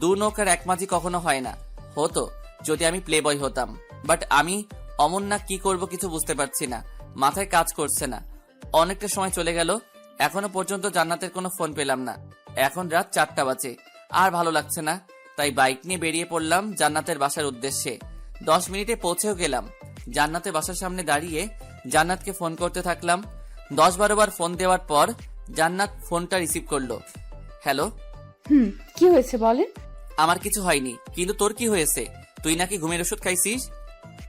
দু নৌকার এক মাঝি কখনো হয় না। হতো যদি আমি প্লে বয় হতাম, বাট আমি অমন না, কি করব কিছু বুঝতে পারছি না, মাথায় কাজ করছে না। অনেকটা সময় চলে গেল, এখনো পর্যন্ত জান্নাতের কোনো ফোন পেলাম না। এখন রাত 4টা বাজে, আর ভালো লাগছে না, তাই বাইক নিয়ে বেরিয়ে পড়লাম জান্নাতের বাসার উদ্দেশ্যে। 10 মিনিটে পৌঁছেও গেলাম। জান্নাতের বাসার সামনে দাঁড়িয়ে জান্নাতকে ফোন করতে থাকলাম। 10-12 বার ফোন দেওয়ার পর জান্নাত ফোনটা রিসিভ করলো। হ্যালো। কি হয়েছে বলেন? আমার কিছু হয়নি, কিন্তু তোর কি হয়েছে? তুই নাকি ঘুমের ওষুধ খাইছিস?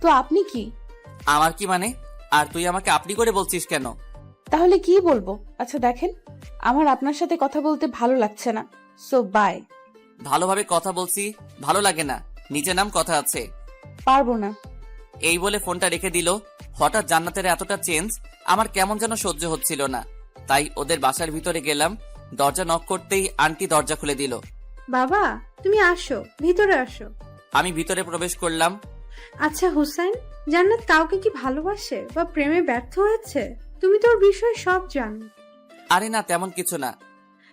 তো আপনি কি? আমার কি মানে? আর তুই আমাকে আপনি করে বলছিস কেন? তাহলে কি বলবো? আচ্ছা দেখেন, আমার আপনার সাথে কথা বলতে ভালো লাগছে না, সো বাই। ভালোভাবে কথা বলছি, ভালো লাগে না, নিচে নাম, কথা আছে। পারবো না। এই বলে ফোনটা রেখে দিল। হঠাৎ জান্নাতের এতটা চেঞ্জ আমার কেমন যেন সহ্য হচ্ছিল না, তাই ওদের বাসার ভিতরে গেলাম। দরজা নক করতেই আন্টি দরজা খুলে দিল। বাবা, তুমি আসো, ভিতরে আসো। আমি ভিতরে প্রবেশ করলাম। আচ্ছা হুসাইন, জান্নাত কাউকে কি ভালোবাসে বা প্রেমে ব্যর্থ হয়েছে? তুমি তো ওর বিষয়ে সব জানো। আরে না, তেমন কিছু না।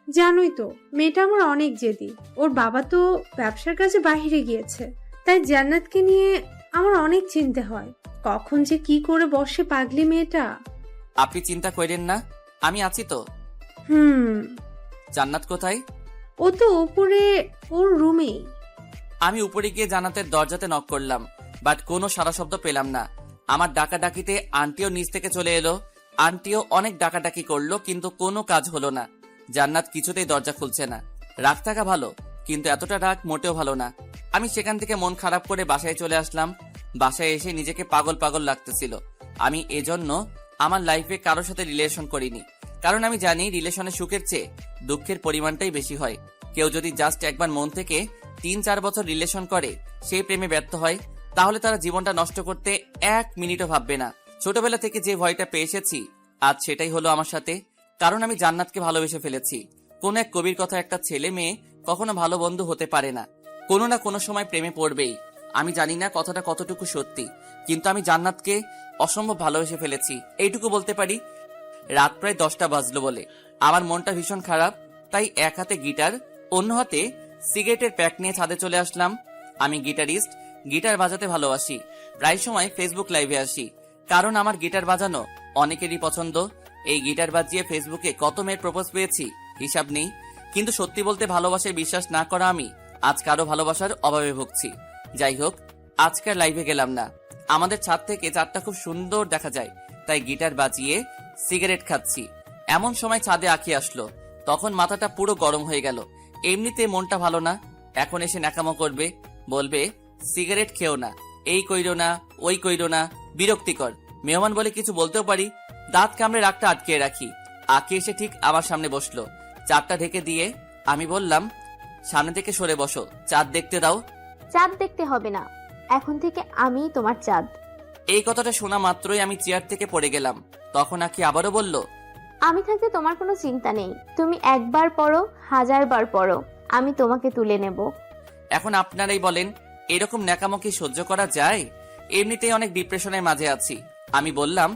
জানোই তো, মেয়েটা আমার অনেক জেদি। ওর বাবা তো ব্যবসার কাজে বাইরে গিয়েছে, তাই জান্নাতকে নিয়ে আমার অনেক চিন্তা হয়। কখন যে কি করে বসে পাগলি মেয়েটা। আপনি চিন্তা করেন না, আমি আছি তো। জান্নাত কোথায়? ও তো উপরে, ওর রুমেই। আমি উপরে গিয়ে জান্নাতের দরজাতে নক করলাম, বাট কোনো সারা শব্দ পেলাম না। আমার ডাকাডাকিতে আন্টিও নিচ থেকে চলে এলো। আন্টিও অনেক ডাকাডাকি করলো, কিন্তু কোনো কাজ হলো না। জান্নাত কিছুতেই দরজা খুলছে না। রাগ থাকা ভালো, কিন্তু এতটা রাগ মোটেও ভালো না। আমি সেখান থেকে মন খারাপ করে বাসায় চলে আসলাম। বাসায় এসে নিজেকে পাগল পাগল লাগতেছিল। আমি এজন্য আমার লাইফে কারোর সাথে রিলেশন করিনি, কারণ আমি জানি রিলেশনের সুখের চেয়ে দুঃখের পরিমাণটাই বেশি হয়। কেউ যদি জাস্ট একবার মন থেকে 3-4 বছর রিলেশন করে, সেই প্রেমে ব্যর্থ হয়, তাহলে তারা জীবনটা নষ্ট করতে 1 মিনিটও ভাববে না। ছোটবেলা থেকে যে ভয়টা পেয়ে এসেছি, আজ সেটাই হলো আমার সাথে। কারণ আমি জান্নাতকে ভালোবেসে ফেলেছি। কোন এক কবির কথা, একটা ছেলে মেয়ে কখনো ভালো বন্ধু হতে পারে না, কোনো না কোনো সময় প্রেমে পড়বেই। আমি জানি না কথাটা কতটুকু সত্যি, কিন্তু আমি জান্নাতকে অসম্ভব ভালোবেসে ফেলেছি, এইটুকু বলতে পারি। রাত প্রায় 10টা বাজলো বলে আমার মনটা ভীষণ খারাপ, তাই এক হাতে গিটার, অন্য হাতে সিগারেটের প্যাক নিয়ে ছাদে চলে আসলাম। আমি গিটারিস্ট, গিটার বাজাতে ভালোবাসি। প্রায় সময় ফেসবুক লাইভে আসি, কারণ আমার গিটার বাজানো অনেকেরই পছন্দ। এই গিটার বাজিয়ে ফেসবুকে কত মেয়ের প্রপোজ পেয়েছি, হিসাব নেই। কিন্তু সত্যি বলতে ভালোবাসায় বিশ্বাস না করা আমি আজ কারো ভালোবাসার অভাবে ভুগছি। যাই হোক, আজকের লাইভে গেলাম না। আমাদের ছাদ থেকে চাঁদটা খুব সুন্দর দেখা যায়, তাই গিটার বাজিয়ে সিগারেট খাচ্ছি। এমন সময় ছাদে আঁকি আসলো, তখন মাথাটা পুরো গরম হয়ে গেল। এমনিতে মনটা ভালো না, এখন এসে ন্যাকামো করবে, বলবে সিগারেট খেও না, এই কইরো না, ওই কইরো না, বিরক্তিকর। মেহমান বলে কিছু বলতেও পারি, দাঁত কামড়ে রাগটা আটকে রাখি। আঁকি এসে ঠিক আমার সামনে বসলো, চাঁদটা ঢেকে দিয়ে আমি বললাম, সামনে থেকে সরে বসো, চাঁদ দেখতে দাও। চাঁদ দেখতে হবে না, এখন থেকে আমিই তোমার চাঁদ। এই কথাটা শোনা মাত্রই আমি চেয়ার থেকে পড়ে গেলাম। তখন আঁকি আবারও বলল, আমি থাকতে তোমার কোনো চিন্তা নেই, তুমি একবার পড়ো, 1000 বার পড়ো, আমি তোমাকে তুলে নেব। এখন আপনারাই বলেন, এরকম ন্যাকামো কি সহ্য করা যায়? এমনিতেই অনেক ডিপ্রেশনের মাঝে আছি। আমি বললাম,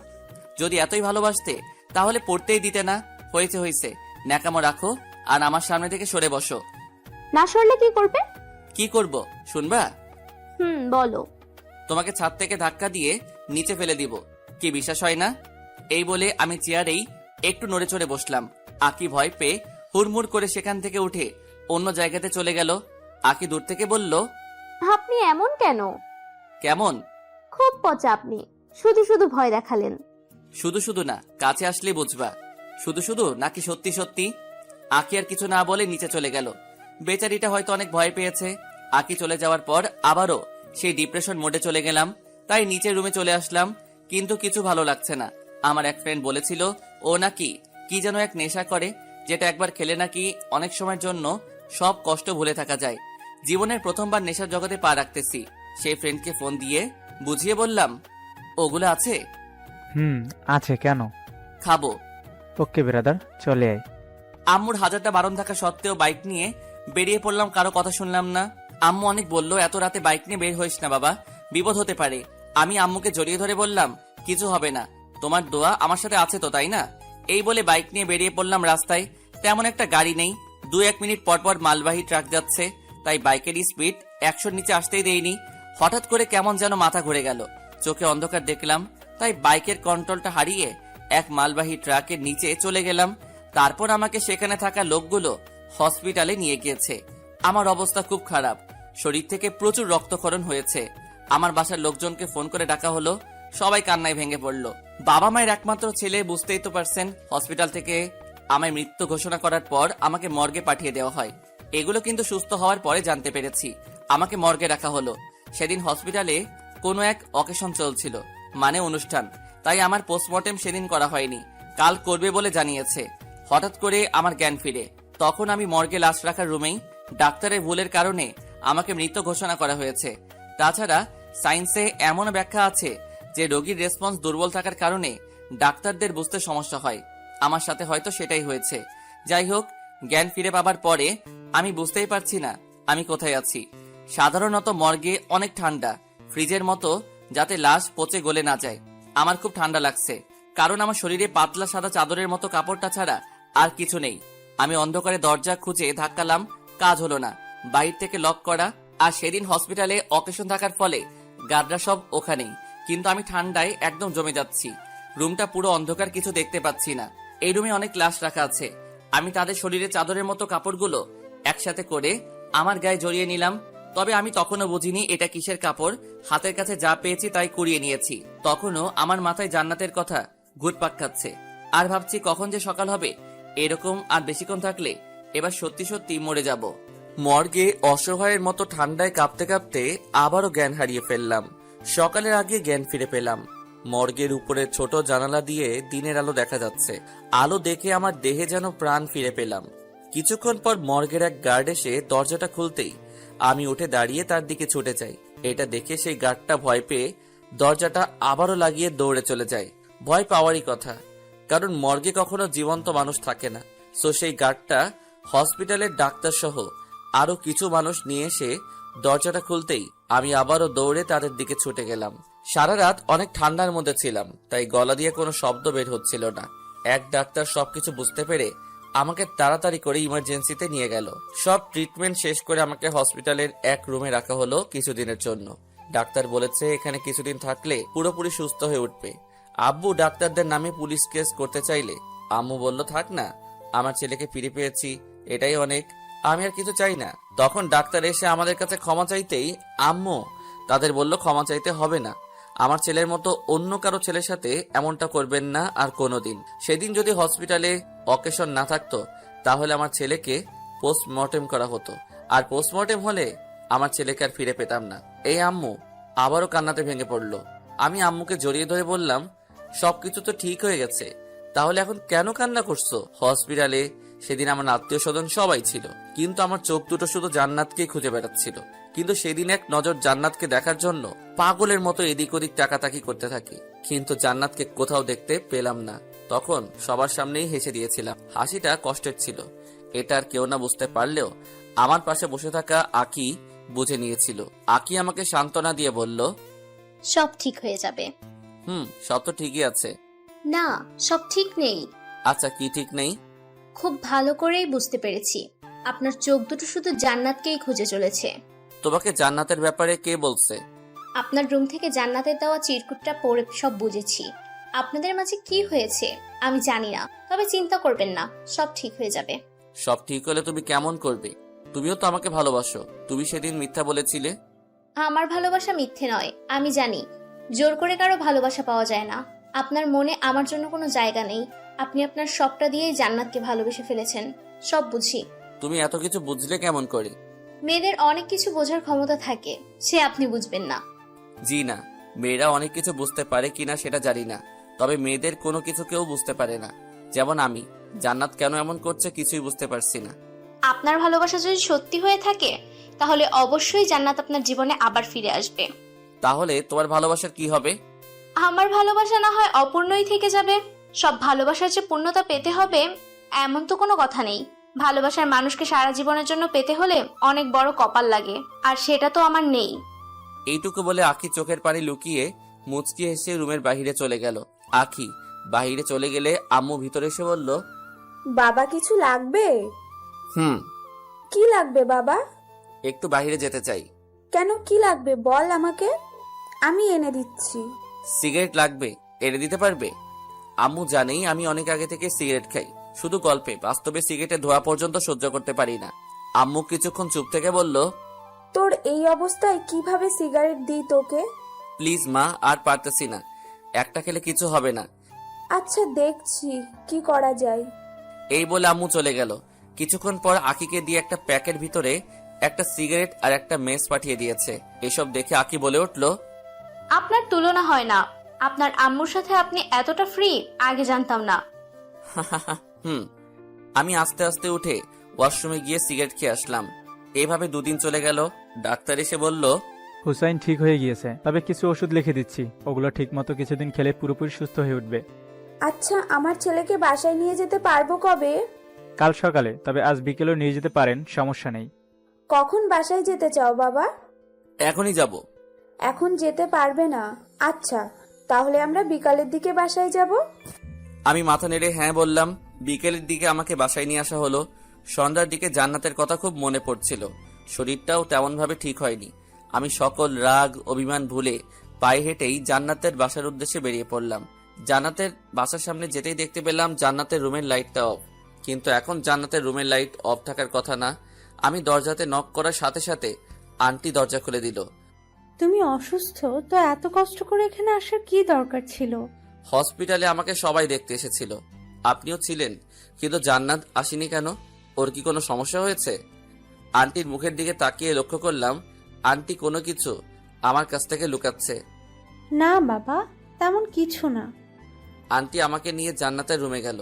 যদি এতই ভালোবাসতে তাহলে পড়তেই দিতে না। হয়েছে হয়েছে, ন্যাকামো রাখো আর আমার সামনে থেকে সরে বসো। না সরলে কি করবে? কি করব শুনবা? বলো। তোমাকে ছাদ থেকে ধাক্কা দিয়ে নিচে ফেলে দিব। কি বিশ্বাস হয় না? এই বলে আমি চেয়ারেই একটু নড়ে চড়ে বসলাম। আকি ভয় পেয়ে হুড়মুড় করে সেখান থেকে উঠে অন্য জায়গাতে চলে গেল। আকি দূর থেকে বলল, আপনি এমন কেন? কেমন? খুব পচা আপনি, শুধু শুধু ভয় দেখালেন। শুধু শুধু না, কাছে আসলে বুঝবা। শুধু শুধু নাকি সত্যি সত্যি? আকি আর কিছু না বলে নিচে চলে গেল। বেচারিটা হয়তো অনেক ভয় পেয়েছে। আকি চলে যাওয়ার পর আবারও সেই ডিপ্রেশন মোডে চলে গেলাম, তাই নিচের রুমে চলে আসলাম। কিন্তু কিছু ভালো লাগছে না। আমার এক ফ্রেন্ড বলেছিল ও নাকি কি যেন এক নেশা করে, যেটা একবার খেলে নাকি অনেক সময়ের জন্য সব কষ্ট ভুলে থাকা যায়। জীবনের প্রথমবার নেশার জগতে পা রাখতেছি। সেই ফ্রেন্ডকে ফোন দিয়ে বুঝিয়ে বললাম, ওগুলো আছে, আছে কেন? খাবো। ওকে ব্রাদার, চলে আয়। আম্মুর হাজারটা বারণ থাকা সত্ত্বেও বাইক নিয়ে বেরিয়ে পড়লাম, কারো কথা শুনলাম না। আম্মু অনেক বলল, এত রাতে বাইক নিয়ে বের হইস না বাবা, বিপদ হতে পারে। আমি আম্মুকে জড়িয়ে ধরে বললাম, কিছু হবে না, তোমার দোয়া আমার সাথে আছে তো, তাই না? এই বলে বাইক নিয়ে বেরিয়ে পড়লাম। রাস্তায় তেমন একটা গাড়ি নেই, 2-1 মিনিট পর পর মালবাহী ট্রাক যাচ্ছে, তাই বাইকের স্পিড 100-র নিচে আসতেই দেয়নি। হঠাৎ করে কেমন যেন মাথা ঘুরে গেল, চোখে অন্ধকার দেখলাম, তাই বাইকের কন্ট্রোলটা হারিয়ে এক মালবাহী ট্রাকের নিচে চলে গেলাম। তারপর আমাকে সেখানে থাকা লোকগুলো হসপিটালে নিয়ে গিয়েছে। আমার অবস্থা খুব খারাপ, শরীর থেকে প্রচুর রক্তক্ষরণ হয়েছে। আমার বাসার লোকজনকে ফোন করে ডাকা হলো, সবাই কান্নায় ভেঙে পড়লো। বাবা মায়ের একমাত্র ছেলে, বুঝতেই তো পারছেন। হসপিটাল থেকে আমায় মৃত্যু ঘোষণা করার পর আমাকে মর্গে পাঠিয়ে দেওয়া হয়। এগুলো কিন্তু সুস্থ হওয়ার পরে জানতে পেরেছি। আমাকে মর্গে রাখা হলো। সেদিন হসপিটালে কোনো এক অকেশন চলছিল, মানে অনুষ্ঠান, তাই আমার পোস্টমর্টেম সেদিন করা হয়নি, কাল করবে বলে জানিয়েছে। হঠাৎ করে আমার জ্ঞান ফিরে, তখন আমি মর্গে লাশ রাখার রুমেই। ডাক্তারের ভুলের কারণে আমাকে মৃত ঘোষণা করা হয়েছে। তাছাড়া সায়েন্সে এমন ব্যাখ্যা আছে যে রোগীর রেসপন্স দুর্বল থাকার কারণে ডাক্তারদের বুঝতে সমস্যা হয়। আমার সাথে হয়তো সেটাই হয়েছে। যাই হোক, জ্ঞান ফিরে পাবার পরে আমি বুঝতেই পারছি না আমি কোথায় আছি। সাধারণত মর্গে অনেক ঠান্ডা, ফ্রিজের মতো, যাতে লাশ পচে গলে না যায়। আমার খুব ঠান্ডা লাগছে, কারণ আমার শরীরে পাতলা সাদা চাদরের মতো কাপড়টা ছাড়া আর কিছু নেই। আমি অন্ধকারে দরজা খুঁজে ধাক্কালাম, কাজ হলো না, বাইরে থেকে লক করা। আর সেদিন হসপিটালে অকেশন থাকার ফলে গার্ডরা সব ওখানেই, কিন্তু আমি ঠান্ডায় একদম জমে যাচ্ছি। রুমটা পুরো অন্ধকার, কিছু দেখতে পাচ্ছি না। এই রুমে অনেক লাশ রাখা আছে। আমি তাদের শরীরে চাদরের মতো কাপড়গুলো একসাথে করে আমার গায়ে জড়িয়ে নিলাম। তবে আমি তখনও বুঝিনি এটা কিসের কাপড়। হাতের কাছে যা পেয়েছি তাই কুড়িয়ে নিয়েছি। তখনও আমার মাথায় জান্নাতের কথা ঘুরপাক খাচ্ছে, আর ভাবছি কখন যে সকাল হবে। এরকম আর বেশিক্ষণ থাকলে এবার সত্যি সত্যি মরে যাব। মর্গে অসহায়ের মতো ঠান্ডায় কাঁপতে কাঁপতে আবারও জ্ঞান হারিয়ে ফেললাম। সকালের আগে জ্ঞান ফিরে পেলাম। মর্গের উপরে ছোট জানালা দিয়ে দিনের আলো দেখা যাচ্ছে। আলো দেখে আমার দেহে যেন প্রাণ ফিরে পেলাম। কিছুক্ষণ পর মর্গের এক গার্ড এসে দরজাটা খুলতেই আমি উঠে দাঁড়িয়ে তার দিকে ছুটে যাই। এটা দেখে সেই গার্ডটা ভয় পেয়ে দরজাটা আবারও লাগিয়ে দৌড়ে চলে যায়। ভয় পাওয়ারই কথা, কারণ মর্গে কখনো জীবন্ত মানুষ থাকে না। সো সেই গার্ডটা হসপিটালের ডাক্তার সহ আরো কিছু মানুষ নিয়ে এসে দরজাটা খুলতেই আমি আবারও দৌড়ে তাদের দিকে ছুটে গেলাম। সারা রাত অনেক ঠান্ডার মধ্যে ছিলাম, তাই গলা দিয়ে কোনো শব্দ বের হচ্ছিল না। এক ডাক্তার সবকিছু বুঝতে পেরে আমাকে তাড়াতাড়ি করে ইমার্জেন্সিতে নিয়ে গেল। সব ট্রিটমেন্ট শেষ করে আমাকে হসপিটালের এক রুমে রাখা হলো কিছুদিনের জন্য। ডাক্তার বলেছে এখানে কিছুদিন থাকলে পুরোপুরি সুস্থ হয়ে উঠবে। আব্বু ডাক্তারদের নামে পুলিশ কেস করতে চাইলে আম্মু বলল, থাক না, আমার ছেলেকে ফিরে পেয়েছি, এটাই অনেক, আমি আর কিছু চাই না। তখন ডাক্তার এসে আমাদের কাছে ক্ষমা চাইতেই আম্মু তাদের বলল, ক্ষমা চাইতে হবে না, আমার ছেলের মতো অন্য কারো ছেলের সাথে এমনটা করবেন না আর কোনোদিন। সেদিন যদি হসপিটালে অকেশন না থাকতো তাহলে আমার ছেলেকে পোস্টমর্টেম করা হতো, আর পোস্টমর্টেম হলে আমার ছেলেকে আর ফিরে পেতাম না। এই আম্মু আবারও কান্নাতে ভেঙে পড়লো। আমি আম্মুকে জড়িয়ে ধরে বললাম, সবকিছু তো ঠিক হয়ে গেছে, তাহলে এখন কেন কান্না করছো? হসপিটালে সেদিন আমার আত্মীয় স্বজন সবাই ছিল, কিন্তু আমার চোখ দুটো শুধু জান্নাতকেই খুঁজে বেড়াচ্ছিল। কিন্তু সেদিন এক নজর জান্নাতকে দেখার জন্য পাগলের মতো এদিক ওদিক তাকাতাকি করতে থাকি, কিন্তু জান্নাতকে কোথাও দেখতে পেলাম না। তখন সবার সামনেই হেসে দিয়েছিলাম। হাসিটা কষ্টের ছিল, এটা আর কেউ না বুঝতে পারলেও আমার পাশে বসে থাকা আকি বুঝে নিয়েছিল। আকি আমাকে সান্ত্বনা দিয়ে বলল, সব ঠিক হয়ে যাবে। সব তো ঠিকই আছে। না, সব ঠিক নেই। আচ্ছা, কি ঠিক নেই? খুব ভালো করেই বুঝতে পেরেছি, আপনার চোখ দুটো শুধু জান্নাতকেই খুঁজে চলেছে। তোমাকে জান্নাতের ব্যাপারে কে বলছে? আপনার রুম থেকে জান্নাতের দেওয়া চিরকুটটা পড়ে সব বুঝেছি। আপনাদের মাঝে কি হয়েছে আমি জানি না, তবে চিন্তা করবেন না, সব ঠিক হয়ে যাবে। সব ঠিক হলে তুমি কেমন করবে? তুমিও তো আমাকে ভালোবাসো, তুমি সেদিন মিথ্যা বলেছিলে। আমার ভালোবাসা মিথ্যে নয়, আমি জানি জোর করে কারো ভালোবাসা পাওয়া যায় না। আপনার মনে আমার জন্য কোনো জায়গা নেই। আপনি আপনার সবটা দিয়েই জান্নাতকে ভালোবেসে ফেলেছেন, সব বুঝি। তুমি এত কিছু বুঝলে কেমন করে? মেয়েদের অনেক কিছু বোঝার ক্ষমতা থাকে, সে আপনি বুঝবেন না। জি না, মেয়েরা অনেক কিছু বুঝতে পারে কিনা সেটা জানি না, তবে মেয়েদের কোনো কিছু কেউ বুঝতে পারে না। যেমন আমি, জান্নাত কেন এমন করছে কিছুই বুঝতে পারছি না। আপনার ভালোবাসা যদি সত্যি হয়ে থাকে তাহলে অবশ্যই জান্নাত আপনার জীবনে আবার ফিরে আসবে। তাহলে তোমার ভালোবাসার কি হবে? আমার ভালোবাসা না হয় অপূর্ণই থেকে যাবে। সব ভালোবাসার যে পূর্ণতা পেতে হবে এমন তো কোনো কথা নেই। ভালোবাসার মানুষকে সারা জীবনের জন্য পেতে হলে অনেক বড় কপাল লাগে, আর সেটা তো আমার নেই। এইটুকু বলে আখি চোখের পানি লুকিয়ে মুচকি হেসে রুমের বাহিরে চলে গেল। আখি বাহিরে চলে গেলে আম্মু ভিতরে এসে বলল, বাবা কিছু লাগবে? হুম, কি লাগবে বাবা? একটু বাহিরে যেতে চাই। কেন, কি লাগবে বল আমাকে, আমি এনে দিচ্ছি। সিগারেট লাগবে, এনে দিতে পারবে? আম্মু জানেই আমি অনেক আগে থেকে সিগারেট খাই, শুধু গল্পে, বাস্তবে সিগারেটের ধোয়া পর্যন্ত সহ্য করতে পারি না। আম্মু কিছুক্ষণ চুপ থেকে বলল, তোর এই অবস্থায় কিভাবে সিগারেট দিই তোকে? প্লিজ মা, আর পারতেছি না, একটা খেলে কিছু হবে না। আচ্ছা দেখছি কি করা যায়। এই বলে আম্মু চলে গেল। কিছুক্ষণ পর আকিকে দিয়ে একটা প্যাকের ভিতরে একটা সিগারেট আর একটা মেস পাঠিয়ে দিয়েছে। এসব দেখে আকি বলে উঠল, আপনার তুলনা হয় না। আপনার আম্মুর সাথে আপনি এতটা ফ্রি আগে জানতাম না। হুম। আমি আস্তে আস্তে উঠে ওয়াশরুমে গিয়ে সিগারেট খেয়ে আসলাম। এইভাবে 2 দিন চলে গেল। ডাক্তার এসে বলল, হুসাইন ঠিক হয়ে গিয়েছে, তবে কিছু ওষুধ লিখে দিচ্ছি, ওগুলো ঠিকমতো কিছুদিন খেলে পুরোপুরি সুস্থ হয়ে উঠবে। আচ্ছা আমার ছেলেকে বাসায় নিয়ে যেতে পারবো কবে? কাল সকালে, তবে আজ বিকেলেও নিয়ে যেতে পারেন, সমস্যা নেই। কখন বাসায় যেতে চাও বাবা? এখনই যাব। এখন যেতে পারবে না? আচ্ছা তাহলে আমরা বিকালের দিকে বাসায় যাব। আমি মাথা নেড়ে হ্যাঁ বললাম। বিকেলের দিকে আমাকে বাসায় নিয়ে আসা হলো। সন্ধ্যার দিকে জান্নাতের কথা খুব মনে পড়ছিল। শরীরটাও তেমনভাবে ঠিক হয়নি। আমি সকল রাগ অভিমান ভুলে পায়ে হেঁটেই জান্নাতের বাসার উদ্দেশ্যে বেরিয়ে পড়লাম। জান্নাতের বাসার সামনে যেতেই দেখতে পেলাম জান্নাতের রুমের লাইটটা অফ। কিন্তু এখন জান্নাতের রুমের লাইট অফ থাকার কথা না। আমি দরজাতে নক করার সাথে সাথে আন্টি দরজা খুলে দিল। তুমি অসুস্থ তো এত কষ্ট করে এখানে আসার কি দরকার ছিল? হসপিটালে আমাকে সবাই দেখতে এসেছিল, আপনিও ছিলেন, কিন্তু জান্নাত আসেনি কেন? ওর কি কোনো সমস্যা হয়েছে? আন্টির মুখের দিকে তাকিয়ে লক্ষ্য করলাম আন্টি কোনো কিছু আমার কাছ থেকে লুকাচ্ছে। না বাবা, তেমন কিছু না। আন্টি আমাকে নিয়ে জান্নাতের রুমে গেল।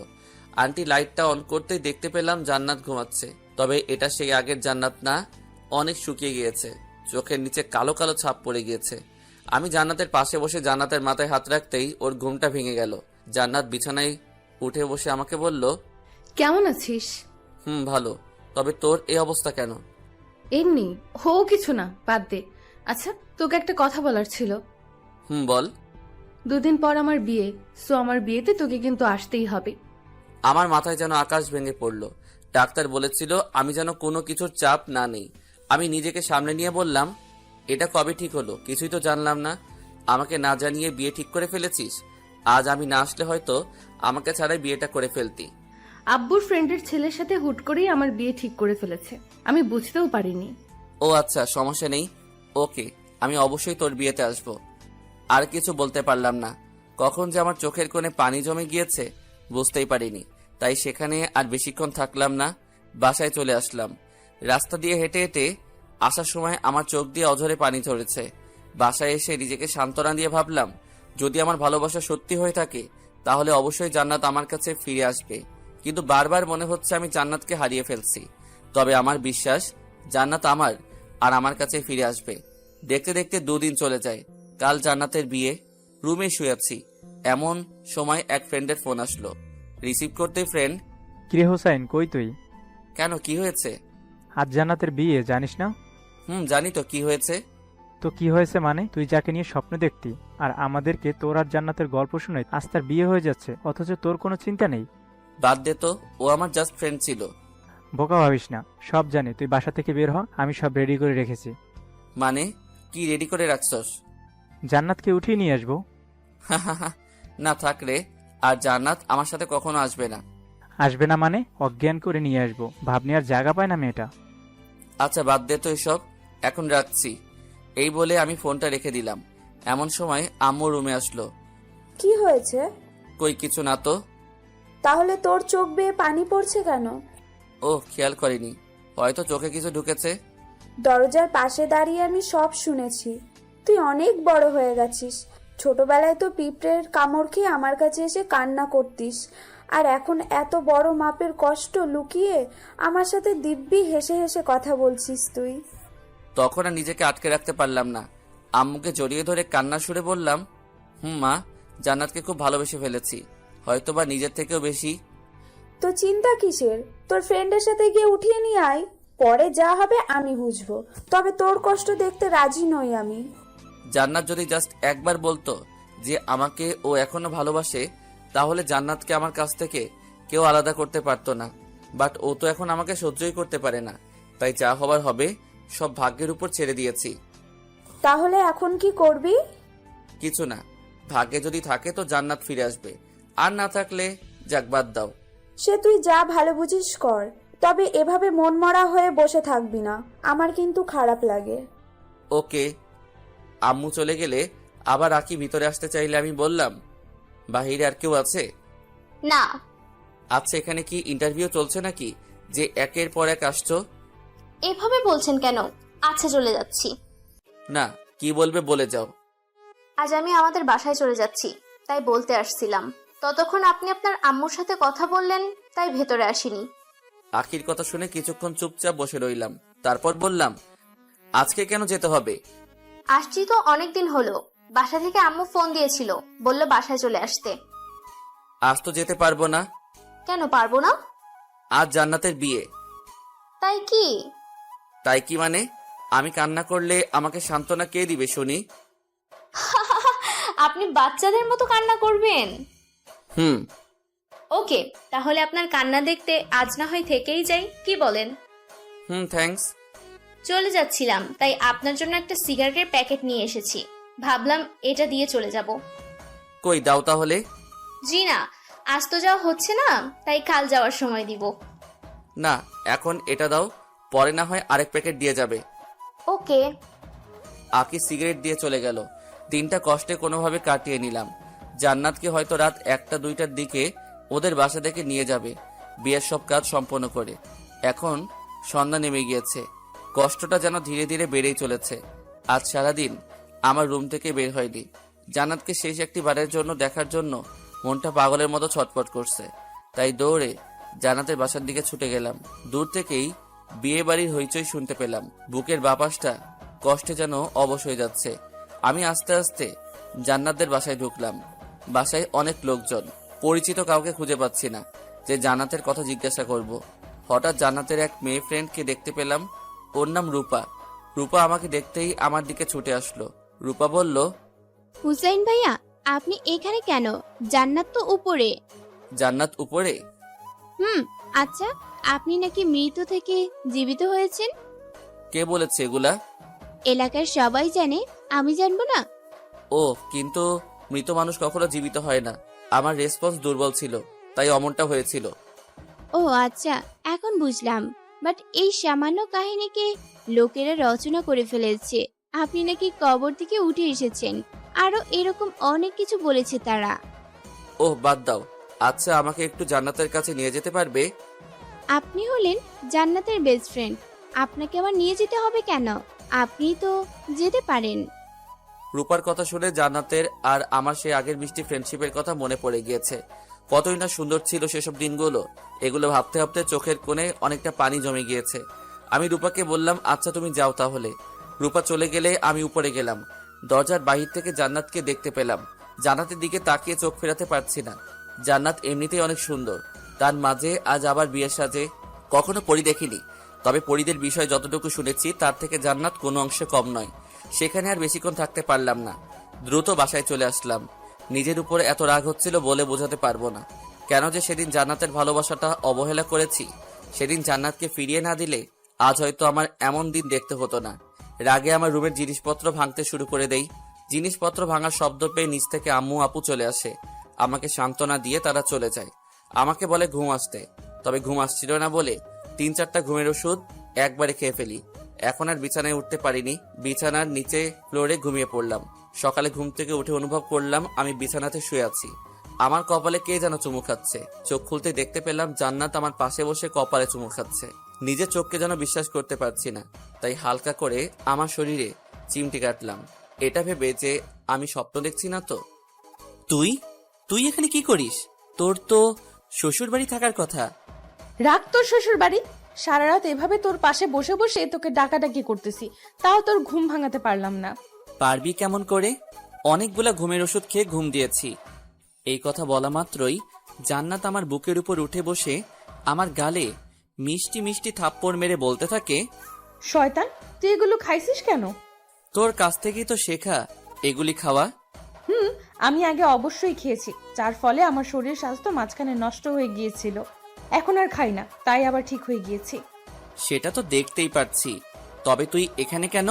আন্টি লাইটটা অন করতেই দেখতে পেলাম জান্নাত ঘুমাচ্ছে। তবে এটা সেই আগের জান্নাত না, অনেক শুকিয়ে গিয়েছে, চোখের নিচে কালো কালো ছাপ পড়ে গিয়েছে। আমি জান্নাতের পাশে বসে জান্নাতের মাথায় হাত রাখতেই ওর ঘুমটা ভেঙে গেল। জান্নাত বিছানায় উঠে বসে আমাকে বলল, কেমন আছিস? ভালো। তবে তোর এই অবস্থা কেন? এমনি, হো কিছু না, বাদ দে। আচ্ছা, তোকে একটা কথা বলার ছিল। বল। 2 দিন পর আমার বিয়ে, সো আমার বিয়েতে তোকে কিন্তু আসতেই হবে। আমার মাথায় যেন আকাশ ভেঙে পড়ল। ডাক্তার বলেছিল আমি যেন কোনো কিছুর চাপ না নেই। আমি নিজেকে সামনে নিয়ে বললাম, এটা কবে ঠিক হলো? কিছুই তো জানলাম না। আমাকে না জানিয়ে বিয়ে ঠিক করে ফেলেছিস। আজ আমি না আসলে হয়তো আমাকে ছাড়াই বিয়েটা করে ফেলতি। আব্বুর ফ্রেন্ডের ছেলের সাথে হুট করেই আমার বিয়ে ঠিক করে ফেলেছে, আমি বুঝতেও পারিনি। ও আচ্ছা, সমস্যা নেই, ওকে, আমি অবশ্যই তোর বিয়েতে আসব। আর কিছু বলতে পারলাম না। কখন যে আমার চোখের কোণে পানি জমে গিয়েছে বুঝতেই পারিনি। তাই সেখানে আর বেশিক্ষণ থাকলাম না, বাসায় চলে আসলাম। রাস্তা দিয়ে হেঁটে হেঁটে আসার সময় আমার চোখ দিয়ে অঝরে পানি ঝরেছে। বাসায় এসে নিজেকে সান্ত্বনা দিয়ে ভাবলাম, যদি আমার ভালোবাসা সত্যি হয়ে থাকে তাহলে অবশ্যই জান্নাত আমার কাছে ফিরে আসবে। কিন্তু বারবার মনে হচ্ছে আমি জান্নাতকে হারিয়ে ফেলছি। তবে আমার বিশ্বাস জান্নাত আমার আর আমার কাছে ফিরে আসবে। দেখতে দেখতে 2 দিন চলে যায়। কাল জান্নাতের বিয়ে। রুমে শুয়ে আছি, এমন সময় এক ফ্রেন্ডের ফোন আসলো। রিসিভ করতেই ফ্রেন্ড, কিরে হুসাইন, কই তুই? কেন, কি হয়েছে? আজ জান্নাতের বিয়ে, জানিস না? জানি তো, কি হয়েছে? তো কি হয়েছে মানে? তুই যাকে নিয়ে স্বপ্ন দেখতি আর আমাদেরকে তোর আর জান্নাতের গল্প শুনে আজ তার বিয়ে হয়ে যাচ্ছে, অথচ তোর কোনো চিন্তা নেই। বাদ দে তো, ও আমার জাস্ট ফ্রেন্ড ছিল। বোকা ভাবিস না, সব জানি। তুই বাসা থেকে বের হ, আমি সব রেডি করে রেখেছি। মানে কি রেডি করে রাখছস? জান্নাতকে উঠিয়ে নিয়ে আসবো। না থাকলে, আর জান্নাত আমার সাথে কখনো আসবে না। আসবে না মানে? অজ্ঞান করে নিয়ে আসবো, ভাবনি আর জায়গা পায় না মেয়েটা। আচ্ছা বাদ দে তো এসব, এখন রাখছি। এই বলে আমি ফোনটা রেখে দিলাম। এমন সময় আম্মু রুমে আসলো। কি হয়েছে? কই কিছু না তো। তাহলে তোর চোখ বেয়ে পানি পড়ছে কেন? ও খেয়াল করিনি, হয়তো চোখে কিছু ঢুকেছে। দরজার পাশে দাঁড়িয়ে আমি সব শুনেছি। তুই অনেক বড় হয়ে গেছিস। ছোটবেলায় তো পিঁপড়ের কামড় খেয়ে আমার কাছে এসে কান্না করতিস, আর এখন এত বড় মাপের কষ্ট লুকিয়ে আমার সাথে দিব্যি হেসে হেসে কথা বলছিস তুই। তখন আর নিজেকে আটকে রাখতে পারলাম না। আম্মুকে জড়িয়ে ধরে কান্না সুরে বললাম, মা, জান্নাতকে খুব ভালোবেসে ফেলেছি, হয়তোবা নিজের থেকেও বেশি। তো চিন্তা কিসের? তোর ফ্রেন্ডের সাথে গিয়ে উঠিয়ে নিয়ে আয়, পরে যা হবে আমি বুঝবো। তবে তোর কষ্ট দেখতে রাজি নই আমি। জান্নাত যদি জাস্ট একবার বলতো যে আমাকে ও এখনো ভালোবাসে, তাহলে জান্নাতকে আমার কাছ থেকে কেউ আলাদা করতে পারতো না। বাট ও তো এখন আমাকে সহ্যই করতে পারে না, তাই যা হবার হবে সব ভাগ্যের উপর ছেড়ে দিয়েছি। তাহলে এখন কি করবি? কিছু না, ভাগ্যে যদি থাকে তো জান্নাত ফিরে আসবে, আর না থাকলে যাক, বাদ দাও। সে তুই যা ভালো বুঝিস কর, তবে এভাবে মন মরা হয়ে বসে থাকবি না, আমার কিন্তু খারাপ লাগে। ওকে। আম্মু চলে গেলে আবার আকি ভিতরে আসতে চাইলে আমি বললাম, বাহিরে আর কেউ আছে? না। আচ্ছা, এখানে কি ইন্টারভিউ চলছে নাকি যে একের পর এক আসছো? এভাবে বলছেন কেন? আচ্ছা, চলে যাচ্ছি। না, কি বলবে বলে যাও। আজ আমি আমাদের বাসায় চলে যাচ্ছি, তাই বলতে আসছিলাম। ততক্ষণ আপনি আপনার আম্মুর সাথে কথা বললেন, তাই ভেতরে আসিনি। আখির কথা শুনে কিছুক্ষণ চুপচাপ বসে রইলাম, তারপর বললাম, আজকে কেন যেতে হবে? আসছি তো অনেকদিন হলো। বাসা থেকে আম্মু ফোন দিয়েছিল, বলল বাসায় চলে আসতে। আজ তো যেতে পারবো না। কেন পারবো না? আজ জান্নাতের বিয়ে। তাই কি? তাই কি মানে? আমি কান্না করলে আমাকে সান্ত্বনা কে দিবে শুনি? আপনি বাচ্চাদের মতো কান্না করবেন? হুম। ওকে, তাহলে আপনার কান্না দেখতে আজ না হয় থেকেই যাই, কি বলেন? থ্যাঙ্কস। চলে যাচ্ছিলাম, তাই আপনার জন্য একটা সিগারেটের প্যাকেট নিয়ে এসেছি। ভাবলাম এটা দিয়ে চলে যাব। কই দাও তাহলে। জি না, আজ তো যাওয়া হচ্ছে না, তাই কাল যাওয়ার সময় দিব। না, এখন এটা দাও, পরে না হয় আরেক প্যাকেট দিয়ে যাবে। ওকে। আকি সিগারেট দিয়ে চলে গেল। দিনটা কষ্টে কোনোভাবে কাটিয়ে নিলাম। জান্নাতকে হয়তো রাত 1টা-2টার দিকে ওদের বাসা থেকে নিয়ে যাবে বিয়ের সব কাজ সম্পন্ন করে। এখন সন্ধ্যা নেমে গিয়েছে, কষ্টটা যেন ধীরে ধীরে বেড়েই চলেছে। আজ সারাদিন আমার রুম থেকে বের হয়নি। জান্নাতকে শেষ একটি বারের জন্য দেখার জন্য মনটা পাগলের মতো ছটফট করছে, তাই দৌড়ে জান্নাতের বাসার দিকে ছুটে গেলাম। দূর থেকেই বিয়ে বাড়ির হইচই শুনতে পেলাম। বুকের বাপাসটা কষ্টে যেন অবশ হয়ে যাচ্ছে। আমি আস্তে আস্তে জান্নাতদের বাসায় ঢুকলাম। বাসায় অনেক লোকজন, পরিচিত কাউকে খুঁজে পাচ্ছি না যে জান্নাতের কথা জিজ্ঞাসা করব। হঠাৎ জান্নাতের এক মেয়ে ফ্রেন্ডকে দেখতে পেলাম, ওর নাম রূপা। রূপা আমাকে দেখতেই আমার দিকে ছুটে আসলো। রূপা বলল, হুসাইন ভাইয়া, আপনি এখানে কেন? জান্নাত তো উপরে। জান্নাত উপরে? আচ্ছা, আপনি নাকি মৃত থেকে জীবিত হয়েছেন? কে বলেছে এগুলা? এলাকার সবাই জানে, আমি জানবো না? ও, কিন্তু মৃত মানুষ কখনো জীবিত হয় না। আমার রেসপন্স দুর্বল ছিল, তাই অমনটা হয়েছিল। ও আচ্ছা, এখন বুঝলাম। বাট এই সামান্য কাহিনীকে লোকেরা রচনা করে ফেলেছে। আপনি নাকি কবর থেকে উঠে এসেছেন, আরো এরকম অনেক কিছু বলেছে তারা। ওহ, বাদ দাও। আচ্ছা, আমাকে একটু জান্নাতের কাছে নিয়ে যেতে পারবে? আপনি হলেন জান্নাতের বেস্ট ফ্রেন্ড, আপনাকে আবার নিয়ে যেতে হবে কেন? আপনি তো যেতে পারেন। রূপার কথা শুনে জান্নাতের আর আমার সেই আগের মিষ্টি ফ্রেন্ডশিপের কথা মনে পড়ে গিয়েছে। কতই না সুন্দর ছিল সেসব দিনগুলো। এগুলো ভাবতে ভাবতে চোখের কোণে অনেকটা পানি জমে গিয়েছে। আমি রূপাকে বললাম, আচ্ছা তুমি যাও তাহলে। রূপা চলে গেলে আমি উপরে গেলাম। দরজার বাহির থেকে জান্নাতকে দেখতে পেলাম। জান্নাতের দিকে তাকিয়ে চোখ ফেরাতে পারছি না। জান্নাত এমনিতেই অনেক সুন্দর, তার মাঝে আজ আবার বিয়ের সাজে। কখনো পরি দেখিনি, তবে পরিদের বিষয় যতটুকু শুনেছি তার থেকে জান্নাত কোনো অংশে কম নয়। সেখানে আর বেশিক্ষণ থাকতে পারলাম না, দ্রুত বাসায় চলে আসলাম। নিজের উপরে এত রাগ হচ্ছিল বলে বোঝাতে পারবো না। কেন যে সেদিন জান্নাতের ভালোবাসাটা অবহেলা করেছি। সেদিন জান্নাতকে ফিরিয়ে না দিলে আজ হয়তো আমার এমন দিন দেখতে হতো না। রাগে আমার রুমের জিনিসপত্র ভাঙতে শুরু করে দেই। জিনিসপত্র ভাঙার শব্দ পেয়ে নিচ থেকে আম্মু আপু চলে আসে। আমাকে সান্ত্বনা দিয়ে তারা চলে যায়। আমাকে বলে ঘুম আসতে, তবে ঘুম আসছিল না বলে 3-4টা ঘুমের ওষুধ একবারে খেয়ে ফেলি। এখন আর বিছানায় উঠতে পারিনি। বিছানার নিচে ফ্লোরে ঘুমিয়ে পড়লাম। সকালে ঘুম থেকে উঠে অনুভব করলাম আমি বিছানাতে শুয়ে আছি। আমার কপালে কে যেন চুমু খাচ্ছে। চোখ খুলতে দেখতে পেলাম জান্নাত আমার পাশে বসে কপালে চুমু খাচ্ছে। নিজের চোখকে যেন বিশ্বাস করতে পারছি না, তাই হালকা করে আমার শরীরে চিমটি কাটলাম, এটা ভেবে যে আমি স্বপ্ন দেখছি না তো। তুই তুই এখানে কি করিস? তোর তো শ্বশুর বাড়ি থাকার কথা। রাখ তোর শ্বশুর বাড়ি। সারা রাত এভাবে তোর পাশে বসে বসে তোকে ডাকাডাকি করতেছি, তাও তোর ঘুম ভাঙাতে পারলাম না। পারবি কেমন করে? অনেকগুলা ঘুমের ওষুধ খেয়ে ঘুম দিয়েছি। এই কথা বলা মাত্রই জান্নাত আমার বুকের উপর উঠে বসে আমার গালে মিষ্টি মিষ্টি থাপ্পড় মেরে বলতে থাকে, শয়তান, তুই এগুলো খাইছিস কেন? তোর কাছ থেকেই তো শেখা এগুলি খাওয়া। আমি আগে অবশ্যই খেয়েছি, যার ফলে আমার শরীর স্বাস্থ্য মাঝখানে নষ্ট হয়ে গিয়েছিল। এখন আর খাই না, তাই আবার ঠিক হয়ে গিয়েছি। সেটা তো দেখতেই পারছি, তবে তুই এখানে কেন?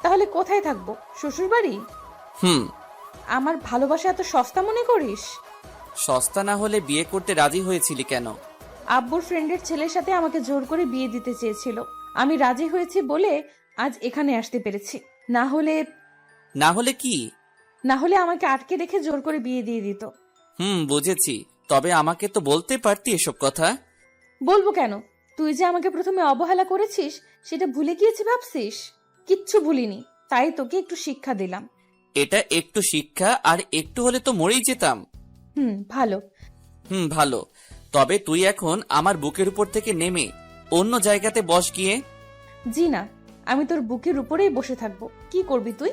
তাহলে কোথায় থাকবো? শ্বশুর বাড়ি? হুম। আমার ভালোবাসা এত সস্তা মনে করিস? সস্তা না হলে বিয়ে করতে রাজি হয়েছিলি কেন? আব্বুর ফ্রেন্ডের ছেলের সাথে আমাকে জোর করে বিয়ে দিতে চেয়েছিল। আমি রাজি হয়েছি বলে আজ এখানে আসতে পেরেছি। না হলে কি? না হলে আমাকে আটকে রেখে জোর করে বিয়ে দিয়ে দিত। বুঝেছি, তবে আমাকে তো বলতে পারতি এসব কথা। বলবো কেন? তুই যে আমাকে প্রথমে অবহেলা করেছিস সেটা ভুলে গিয়েছি ভাবছিস? কিচ্ছু ভুলিনি, তাই তোকে একটু শিক্ষা দিলাম। এটা একটু শিক্ষা, আর একটু হলে তো মরেই যেতাম। ভালো। ভালো। তবে তুই এখন আমার বুকের উপর থেকে নেমে অন্য জায়গাতে বস গিয়ে। জি না, আমি তোর বুকের উপরেই বসে থাকবো। কি করবি তুই?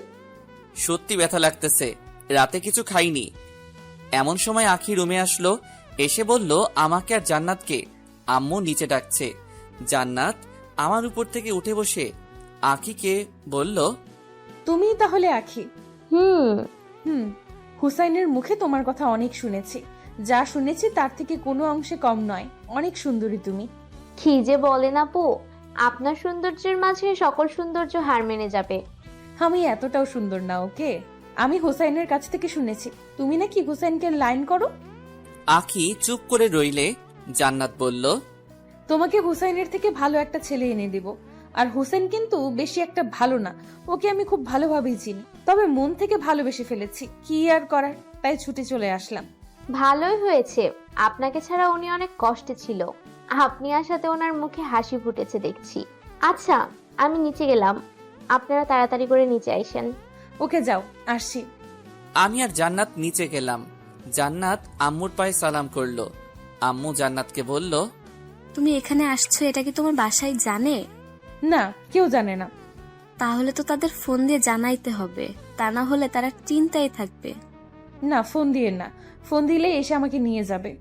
সত্যি ব্যথা লাগতেছে, রাতে কিছু খাইনি। এমন সময় আখি রুমে আসলো, এসে বলল আমাকে আর জান্নাতকে আম্মু নিচে ডাকছে। জান্নাত আমার উপর থেকে উঠে বসে আখিকে বলল, তুমি তাহলে আখি? হুম। হুসাইনের মুখে তোমার কথা অনেক শুনেছি, যা শুনেছি তার থেকে কোনো অংশে কম নয়। অনেক সুন্দরী তুমি। কি যে বলেন আপু, আপনার সৌন্দর্যের মাঝে সকল সৌন্দর্য হার মেনে যাবে। আমি এতটাও সুন্দর না, ওকে? আমি হুসাইনের কাছ থেকে শুনেছি তুমি নাকি হুসাইনকে লাইন করো। আখি চুপ করে রইলে জান্নাত বলল, তোমাকে হুসাইনের থেকে ভালো একটা ছেলে এনে দিব। আর হুসেন কিন্তু বেশি একটা ভালো না, ওকে আমি খুব ভালোভাবেই চিনি। তবে মন থেকে ভালোবেসে ফেলেছি, কি আর করার, তাই ছুটে চলে আসলাম। ভালোই হয়েছে, আপনাকে ছাড়া উনি অনেক কষ্টে ছিল। আপনি আসাতে ওনার মুখে হাসি ফুটেছে দেখছি। আচ্ছা, আমি নিচে গেলাম, আপনারা তাড়াতাড়ি করে নিচে আইসেন। ওকে, যাও, আসছি। আমি আর জান্নাত নিচে গেলাম। জান্নাত আম্মুর পায়ে সালাম করলো। আম্মু জান্নাতকে বলল, তুমি এখানে আসছো, এটা কি তোমার বাসায় জানে? না, কেউ জানে না। তাহলে তো তাদের ফোন দিয়ে জানাইতে হবে, তা না হলে তারা চিন্তায় থাকবে। না, ফোন দিয়ে না, ফোন দিলে এসে আমাকে নিয়ে যাবে।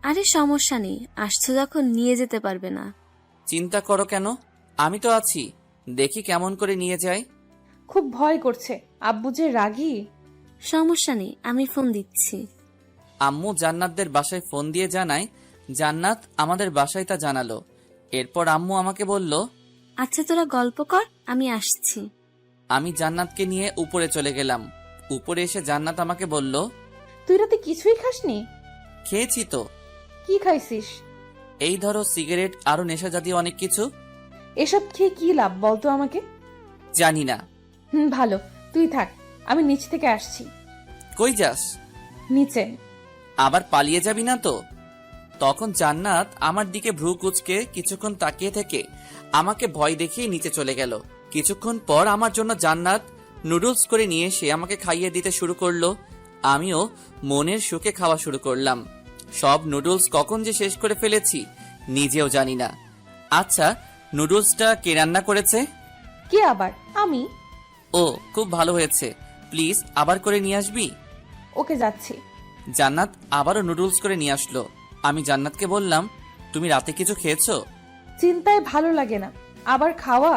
আরে সমস্যা নেই, আসছো যখন নিয়ে যেতে পারবে না। চিন্তা করো কেন, আমি তো আছি, দেখি কেমন করে নিয়ে যায়। খুব ভয় করছে, আব্বু যে রাগী। সমস্যা নেই, আমি ফোন দিচ্ছি। আম্মু জান্নাতদের বাসায় ফোন দিয়ে জানায়, জান্নাত আমাদের বাসায় তা জানালো। এরপর আম্মু আমাকে বলল, আচ্ছা তোরা গল্প কর, আমি আসছি। আমি জান্নাতকে নিয়ে উপরে চলে গেলাম। উপরে এসে জান্নাত আমাকে বলল, তুই রাতে কিছুই খাসনি? খেয়েছি তো। কি খাইছিস? এই ধরো সিগারেট, আরো নেশা জাতীয় অনেক কিছু। এসব খেয়ে কি লাভ বলতো আমাকে? জানি না। ভালো, তুই থাক, আমি নিচ থেকে আসছি। কই যাস? নিচে। আবার পালিয়ে যাবি না তো? তখন জান্নাত আমার দিকে ভ্রু কুচকে কিছুক্ষণ তাকিয়ে থেকে আমাকে ভয় দেখিয়ে নিচে চলে গেল। কিছুক্ষণ পর আমার জন্য জান্নাত নুডলস করে নিয়ে এসে আমাকে খাইয়ে দিতে শুরু করলো। আমিও মনের সুখে খাওয়া শুরু করলাম। সব নুডলস কখন যে শেষ করে ফেলেছি নিজেও জানি না। আচ্ছা, নুডলসটা কে রান্না করেছে? কে আবার? আমি। ও, খুব ভালো হয়েছে, প্লিজ আবার করে নিয়ে আসবি। ওকে, যাচ্ছি। জান্নাত আবারও নুডলস করে নিয়ে আসলো। আমি জান্নাতকে বললাম, তুমি রাতে কিছু খেয়েছো? চিন্তায় ভালো লাগে না, আবার খাওয়া?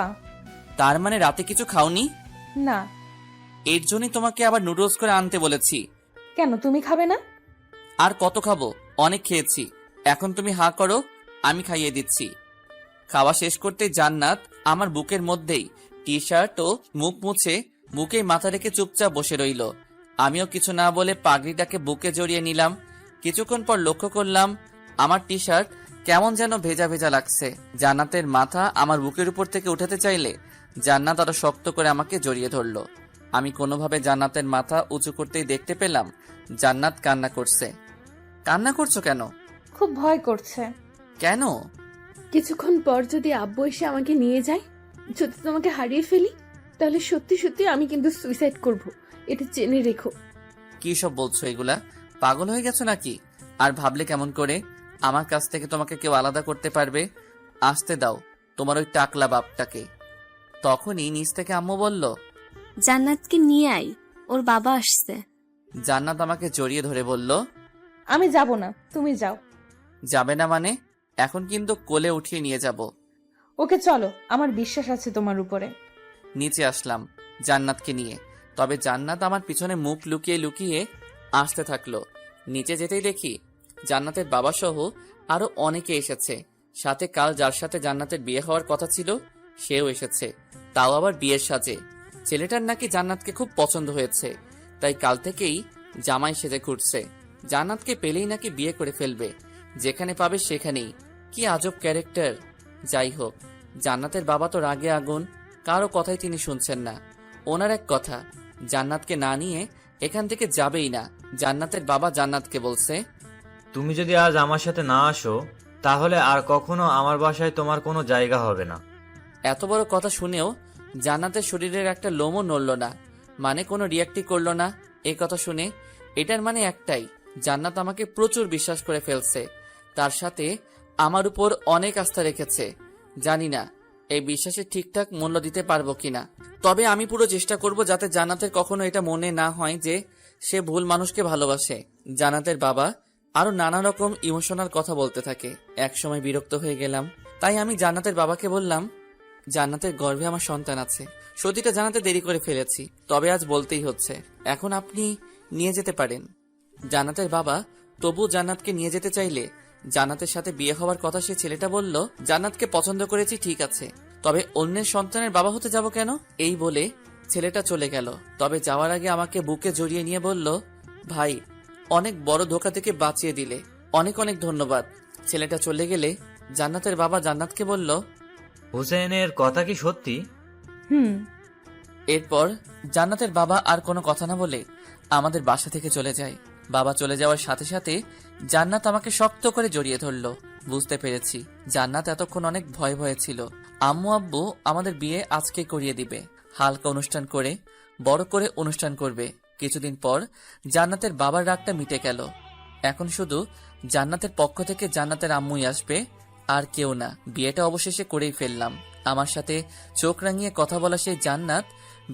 তার মানে রাতে কিছু খাওনি? না। এর জন্যই তোমাকে আবার নুডলস করে আনতে বলেছি। কেন, তুমি খাবে না? আর কত খাবো, অনেক খেয়েছি। এখন তুমি হাঁ করো, আমি খাইয়ে দিচ্ছি। খাওয়া শেষ করতে জান্নাত আমার বুকের মধ্যেই টি শার্ট ও মুখ মুছে বুকে মাথা রেখে চুপচাপ বসে রইল। আমিও কিছু না বলে পাগড়িটাকে বুকে জড়িয়ে নিলাম। কিছুক্ষণ পর লক্ষ্য করলাম আমার টি শার্ট কেমন যেন ভেজা ভেজা লাগছে। জান্নাতের মাথা আমার বুকের উপর থেকে উঠাতে চাইলে জান্নাত আরো শক্ত করে আমাকে জড়িয়ে ধরলো। আমি কোনোভাবে জান্নাতের মাথা উঁচু করতেই দেখতে পেলাম জান্নাত কান্না করছে। কান্না করছো কেন? খুব ভয় করছে। কেন? কিছুক্ষণ পর যদি আব্বু এসে আমাকে নিয়ে যায়, যদি তোমাকে হারিয়ে ফেলি, তাহলে সত্যি সত্যি আমি কিন্তু সুইসাইড করব, এটা জেনে রেখো। কি সব বলছো এগুলা? পাগল হয়ে গেছো নাকি? আর ভাবলে কেমন করে আমার কাছ থেকে তোমাকে কেউ আলাদা করতে পারবে? আসতে দাও তোমার ওই টাকলা বাপটাকে। তখনই নিচ থেকে আম্মু বলল, জান্নাতকে নিয়ে আই। ওর বাবা আসছে। জান্নাত আমাকে জড়িয়ে ধরে বলল, আমি যাব না, তুমি যাও। যাবে না মানে? এখন কিন্তু কোলে উঠিয়ে নিয়ে যাব। ওকে চলো, আমার বিশ্বাস আছে তোমার উপরে। নিচে আসলাম জান্নাতকে নিয়ে, তবে জান্নাত আমার পিছনে মুখ লুকিয়ে লুকিয়ে আসতে থাকলো। নিচে যেতেই দেখি জান্নাতের বাবা সহ আরো অনেকে এসেছে। সাথে কাল যার সাথে জান্নাতের বিয়ে হওয়ার কথা ছিল সেও এসেছে, তাও আবার বিয়ের সাজে। ছেলেটার নাকি জান্নাতকে খুব পছন্দ হয়েছে, তাই কাল থেকেই জামাই সেজে ঘুরছে। জান্নাতকে পেলেই নাকি বিয়ে করে ফেলবে, যেখানে পাবে সেখানেই। কি আজব ক্যারেক্টার। যাই হোক, জান্নাতের বাবা তো রাগে আগুন, কারো কথাই তিনি শুনছেন না। ওনার এক কথা, জান্নাতকে না নিয়ে এখান থেকে যাবেই না। জান্নাতের বাবা জান্নাতকে বলছে, তুমি যদি আজ আমার সাথে না আসো তাহলে আর কখনো আমার বাসায় তোমার কোনো জায়গা হবে না। এত বড় কথা শুনেও জান্নাতের শরীরের একটা লোমও নড়ল না, মানে কোনো রিয়াক্টই করলো না। এই কথা শুনে এটার মানে একটাই, জান্নাত আমাকে প্রচুর বিশ্বাস করে ফেলছে, তার সাথে আমার উপর অনেক আস্থা রেখেছে। জানি না এই বিশ্বাসে ঠিকঠাক মূল্য দিতে পারবো কিনা, তবে আমি পুরো চেষ্টা করব যাতে জান্নাতের কখনো এটা মনে না হয় যে সে ভুল মানুষকে ভালোবাসে। জান্নাতের বাবা আরো নানা রকম ইমোশনাল কথা বলতে থাকে। একসময় বিরক্ত হয়ে গেলাম, তাই আমি জান্নাতের বাবাকে বললাম, জান্নাতের গর্ভে আমার সন্তান আছে, সত্যিটা জানাতে দেরি করে ফেলেছি, তবে আজ বলতেই হচ্ছে। এখন আপনি নিয়ে যেতে পারেন। জান্নাতের বাবা তবু জান্নাতকে নিয়ে যেতে চাইলে জান্নাতের সাথে বিয়ে হওয়ার কথা সে ছেলেটা বলল, জান্নাতকে পছন্দ করেছি ঠিক আছে, তবে অন্যের সন্তানের বাবা হতে যাব কেন? এই বলে ছেলেটা চলে গেল। তবে যাওয়ার আগে আমাকে বুকে জড়িয়ে নিয়ে বলল, ভাই অনেক বড় ধোঁকা থেকে বাঁচিয়ে দিলে, অনেক অনেক ধন্যবাদ। ছেলেটা চলে গেলে জান্নাতের বাবা জান্নাতকে বলল, হুসেনের কথা কি সত্যি? হুম। এরপর জান্নাতের বাবা আর কোনো কথা না বলে আমাদের বাসা থেকে চলে যায়। বাবা চলে যাওয়ার সাথে সাথে জান্নাত আমাকে শক্ত করে জড়িয়ে ধরল। বুঝতে পেরেছি জান্নাত এতক্ষণ অনেক ভয়ে ভয়ে ছিল। আম্মু আব্বু আমাদের বিয়ে আজকে করিয়ে দিবে, হালকা অনুষ্ঠান করে বড় করে অনুষ্ঠান করবে। কিছুদিন পর জান্নাতের বাবার রাগটা মিটে গেল। এখন শুধু জান্নাতের পক্ষ থেকে জান্নাতের আম্মুই আসবে, আর কেউ না। বিয়েটা অবশেষে করেই ফেললাম। আমার সাথে চোখ রাঙিয়ে কথা বলা সেই জান্নাত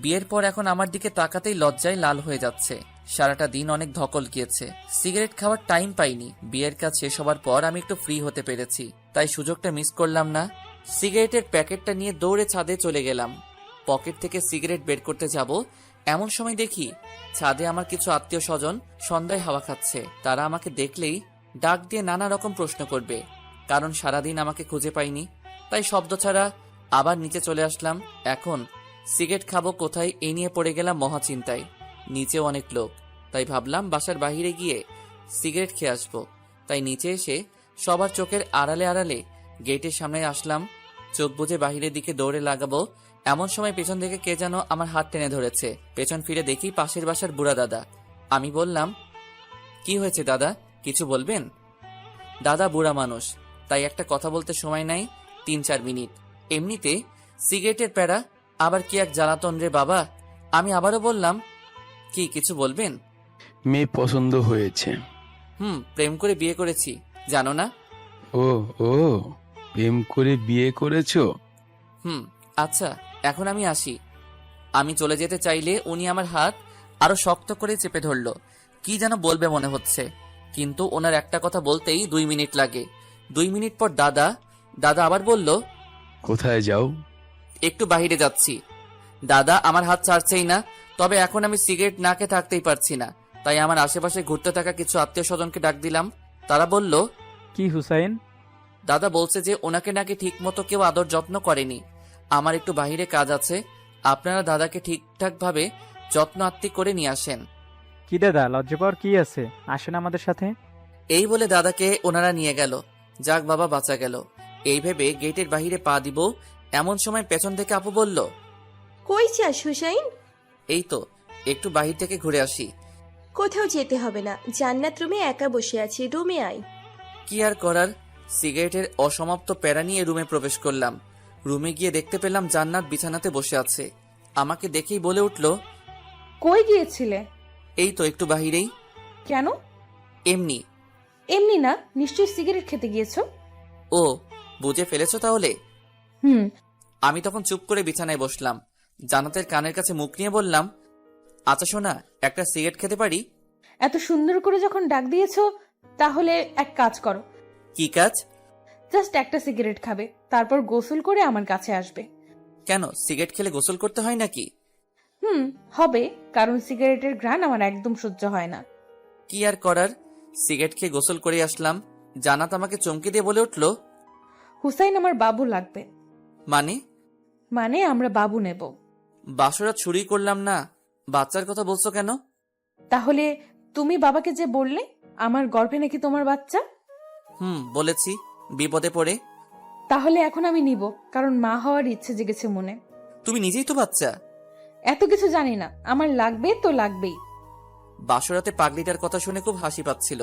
বিয়ের পর এখন আমার দিকে তাকাতেই লজ্জায় লাল হয়ে যাচ্ছে। সারাটা দিন অনেক ধকল গিয়েছে, সিগারেট খাওয়ার টাইম পাইনি। বিয়ের কাজ শেষ হবার পর আমি একটু ফ্রি হতে পেরেছি, তাই সুযোগটা মিস করলাম না। সিগারেটের প্যাকেটটা নিয়ে দৌড়ে ছাদে চলে গেলাম। পকেট থেকে সিগারেট বের করতে যাব, এমন সময় দেখি ছাদে আমার কিছু আত্মীয় স্বজন সন্ধ্যায় হাওয়া খাচ্ছে। তারা আমাকে দেখলেই ডাক দিয়ে নানা রকম প্রশ্ন করবে, কারণ সারাদিন আমাকে খুঁজে পাইনি। তাই শব্দ ছাড়া আবার নিচে চলে আসলাম। এখন সিগারেট খাবো কোথায় এই নিয়ে পড়ে গেলাম মহাচিন্তায়। নিচেও অনেক লোক, তাই ভাবলাম বাসার বাইরে গিয়ে সিগারেট খেয়ে আসবো। তাই নিচে এসে সবার চোখের আড়ালে আড়ালে গেটের সামনে আসলাম। চোখ বুজে বাহিরের দিকে দৌড়ে লাগাবো, এমন সময় পেছন থেকে কে যেন আমার হাত টেনে ধরেছে। পেছন ফিরে দেখি পাশের বাসার বুড়া দাদা। আমি বললাম, কি হয়েছে দাদা, কিছু বলবেন? দাদা বুড়া মানুষ, তাই একটা কথা বলতে সময় নাই 3-4 মিনিট। এমনিতে সিগারেটের প্যারা, আবার কি এক জ্বালাতন রে বাবা। আমি আবারও বললাম, কি কিছু বলবেন? মেয়ে পছন্দ হয়েছে। প্রেম করে বিয়ে করেছি, জানো না? ও ও প্রেম করে বিয়ে করেছো? আচ্ছা এখন আমি আসি। আমি চলে যেতে চাইলে উনি আমার হাত আরো শক্ত করে চেপে ধরল। কি যেন বলবে মনে হচ্ছে, কিন্তু ওনার একটা কথা বলতেই 2 মিনিট লাগে। 2 মিনিট পর দাদা আবার বলল, কোথায় যাও? একটু বাইরে যাচ্ছি। দাদা আমার হাত ছাড়ছেই না, তবে এখন আমি সিগারেট না খেয়ে থাকতেই পারছি না, তাই আমার আশেপাশে ঘুরতে থাকা কিছু আত্মীয় স্বজনকে ডাক দিলাম। তারা বলল, কি হুসাইন? দাদা বলছে যে ওনাকে নাকি ঠিক মতো কেউ আদর যত্ন করেনি। আমার একটু বাহিরে কাজ আছে, আপনারা দাদাকে ঠিকঠাক ভাবে যত্ন আত্তি করে নিয়ে আসেন। কি দাদা, লজ্জা পাওয়ার কি আছে, আসেন আমাদের সাথে। এই বলে দাদাকে ওনারা নিয়ে গেল। যাক বাবা, বাঁচা গেল। এই ভেবে গেটের বাহিরে পা দিব, এমন সময় পেছন থেকে আপু বলল, কই যাস হুসাইন? এই তো একটু বাহির থেকে ঘুরে আসি। কোথাও যেতে হবে না, জান্নাত রুমে একা বসে আছি, রুমে আয়। কি আর করার, সিগারেটের অসমাপ্ত প্যারা নিয়ে রুমে প্রবেশ করলাম। রুমে গিয়ে দেখতে পেলাম জান্নাত বিছানাতে বসে আছে। আমাকে দেখেই বলে উঠল, কই গিয়েছিলে? এই তো একটু বাহিরেই। কেন? এমনি। এমনি না, নিশ্চয়ই সিগারেট খেতে গিয়েছো। ও, বুঝে ফেলেছো তাহলে। হুম। আমি তখন চুপ করে বিছানায় বসলাম। জান্নাতের কানের কাছে মুখ নিয়ে বললাম, আচ্ছা শোনা, একটা সিগারেট খেতে পারি? এত সুন্দর করে যখন ডাক দিয়েছো, তাহলে এক কাজ করো, কি কাজ? জাস্ট একটা সিগারেট খাবে, তারপর গোসল করে আমার কাছে আসবে। কেন, সিগারেট খেলে গোসল করতে হয় নাকি? হবে, কারণ সিগারেটের ঘ্রাণ আমার একদম সহ্য হয় না। কি আর করার, সিগারেট খেয়ে গোসল করে আসলাম। জান্নাত আমাকে চমকে দিয়ে বলে উঠল, হুসাইন আমার বাবু লাগবে। মানে আমরা বাবু নেব। বাসরাত শুরুই করলাম না, বাচ্চার কথা বলছো কেন? তাহলে তুমি বাবাকে যে বললে আমার গর্ভে নাকি তোমার বাচ্চা? বলেছি, বিপদে পড়ে। তাহলে এখন আমি নিব, কারণ মা হওয়ার ইচ্ছে জেগেছে মনে। তুমি নিজেই তো বাচ্চা। এত কিছু জানি না, আমার লাগবে তো লাগবেই। বাসরাতে পাগলিটার কথা শুনে খুব হাসি পাচ্ছিল।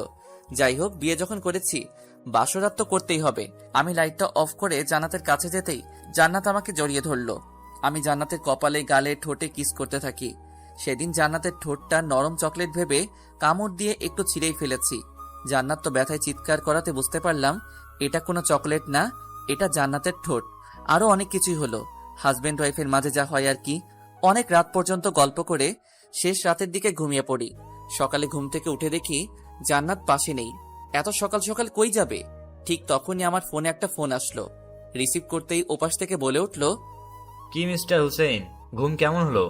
যাই হোক, বিয়ে যখন করেছি, বাসরাত তো করতেই হবে। আমি লাইটটা অফ করে জান্নাতের কাছে যেতেই জান্নাত আমাকে জড়িয়ে ধরলো। আমি জান্নাতের কপালে, গালে, ঠোঁটে কিস করতে থাকি। সেদিন জান্নাতের ঠোঁটটা নরম চকলেট ভেবে কামড় দিয়ে একটু ছিঁড়েই ফেলেছি। জান্নাত তো ব্যথায় চিৎকার করাতে বুঝতে পারলাম এটা কোনো চকলেট না, এটা জান্নাতের ঠোঁট। আরো অনেক কিছুই হলো, হাজবেন্ড ওয়াইফের মাঝে যা হয় আর কি। অনেক রাত পর্যন্ত গল্প করে শেষ রাতের দিকে ঘুমিয়ে পড়ি। সকালে ঘুম থেকে উঠে দেখি জান্নাত পাশে নেই। এত সকাল সকাল কই যাবে? ঠিক তখনই আমার ফোনে একটা ফোন আসলো। রিসিভ করতেই ওপাশ থেকে বলে উঠল, কি মিস্টার হুসেইন, ঘুম কেমন হলো?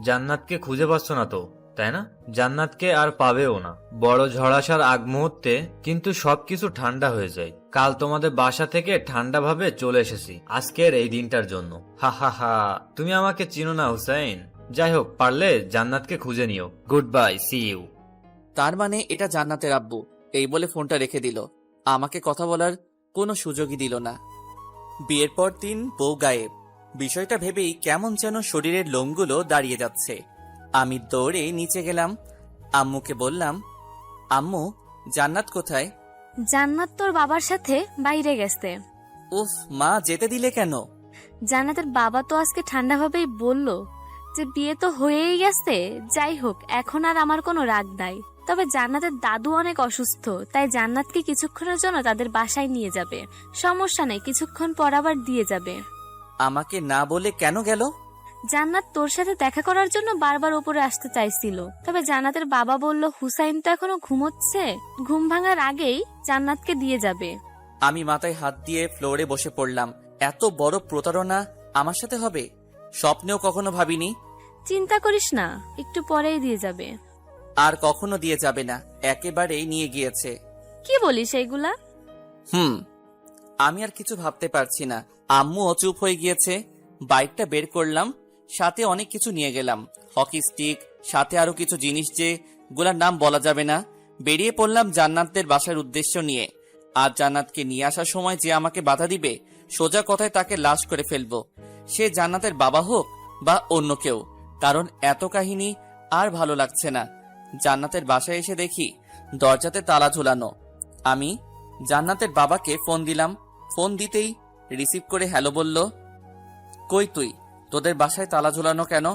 জান্নাতকে খুঁজে পাচ্ছ না তো, তাই না? জান্নাতকে আর পাবেও না। বড় ঝড় আসার আগ মুহূর্তে কিন্তু সবকিছু ঠান্ডা হয়ে যায়। কাল তোমাদের বাসা থেকে ঠান্ডা ভাবে চলে এসেছি আজকের এই দিনটার জন্য। হা হা হা, তুমি আমাকে চিনো না হুসেইন। যাই হোক, পারলে জান্নাতকে খুঁজে নিও। Good bye, see you. তার মানে এটা জান্নাতের আব্বু। এই বলে ফোনটা রেখে দিল। আমাকে কথা বলার কোনো সুযোগই দিল না। বিয়ের পর দিন বউ গায়েব। বিষয়টা ভেবেই কেমন যেন শরীরের লোমগুলো দাঁড়িয়ে যাচ্ছে। আমি দৌড়ে নিচে গেলাম, আম্মুকে বললাম, আম্মু, জান্নাত কোথায়? জান্নাত তোর বাবার সাথে বাইরে গেছে। উফ মা, যেতে দিলে কেন? জান্নাতের বাবা তো আজকে ঠান্ডাভাবেই বলল যে বিয়ে তো হয়েই গেছে। যাই হোক, এখন আর আমার কোনো রাগ নাই। তবে জান্নাতের দাদু অনেক অসুস্থ, তাই জান্নাতকে কিছুক্ষণের জন্য তাদের বাসায় নিয়ে যাবে। সমস্যা নেই, কিছুক্ষণ পর আবার দিয়ে যাবে। আমাকে না বলে কেন গেল? জান্নাত তোর সাথে দেখা করার জন্য বারবার উপরে আসতে চাইছিল, তবে জান্নাতের বাবা বলল হুসাইন তো এখনো ঘুমোচ্ছে, ঘুম ভাঙার আগেই জান্নাতকে দিয়ে যাবে। আমি মাথায় হাত দিয়ে ফ্লোরে বসে পড়লাম। এত বড় প্রতারণা আমার সাথে হবে, স্বপ্নেও কখনো ভাবিনি। চিন্তা করিস না, একটু পরেই দিয়ে যাবে। আর কখনো দিয়ে যাবে না, একেবারেই নিয়ে গিয়েছে। কি বলিস এইগুলা? আমি আর কিছু ভাবতে পারছি না। আম্মু অচুপ হয়ে গিয়েছে। বাইকটা বের করলাম, সাথে অনেক কিছু নিয়ে গেলাম, হকি স্টিক, সাথে আরো কিছু জিনিস যে গুলার নাম বলা যাবে না। বেরিয়ে পড়লাম জান্নাতদের বাসার উদ্দেশ্য নিয়ে। আর জান্নাতকে নিয়ে আসার সময় যে আমাকে বাধা দিবে, সোজা কথায় তাকে লাশ করে ফেলবো, সে জান্নাতের বাবা হোক বা অন্য কেউ। কারণ এত কাহিনী আর ভালো লাগছে না। জান্নাতের বাসায় এসে দেখি দরজাতে তালা ঝুলানো। আমি জান্নাতের বাবাকে ফোন দিলাম। ফোন দিতেই রিসিভ করে হ্যালো বলল। কই তুই? তোদের বাসায় তালা ঝুলানো কেন?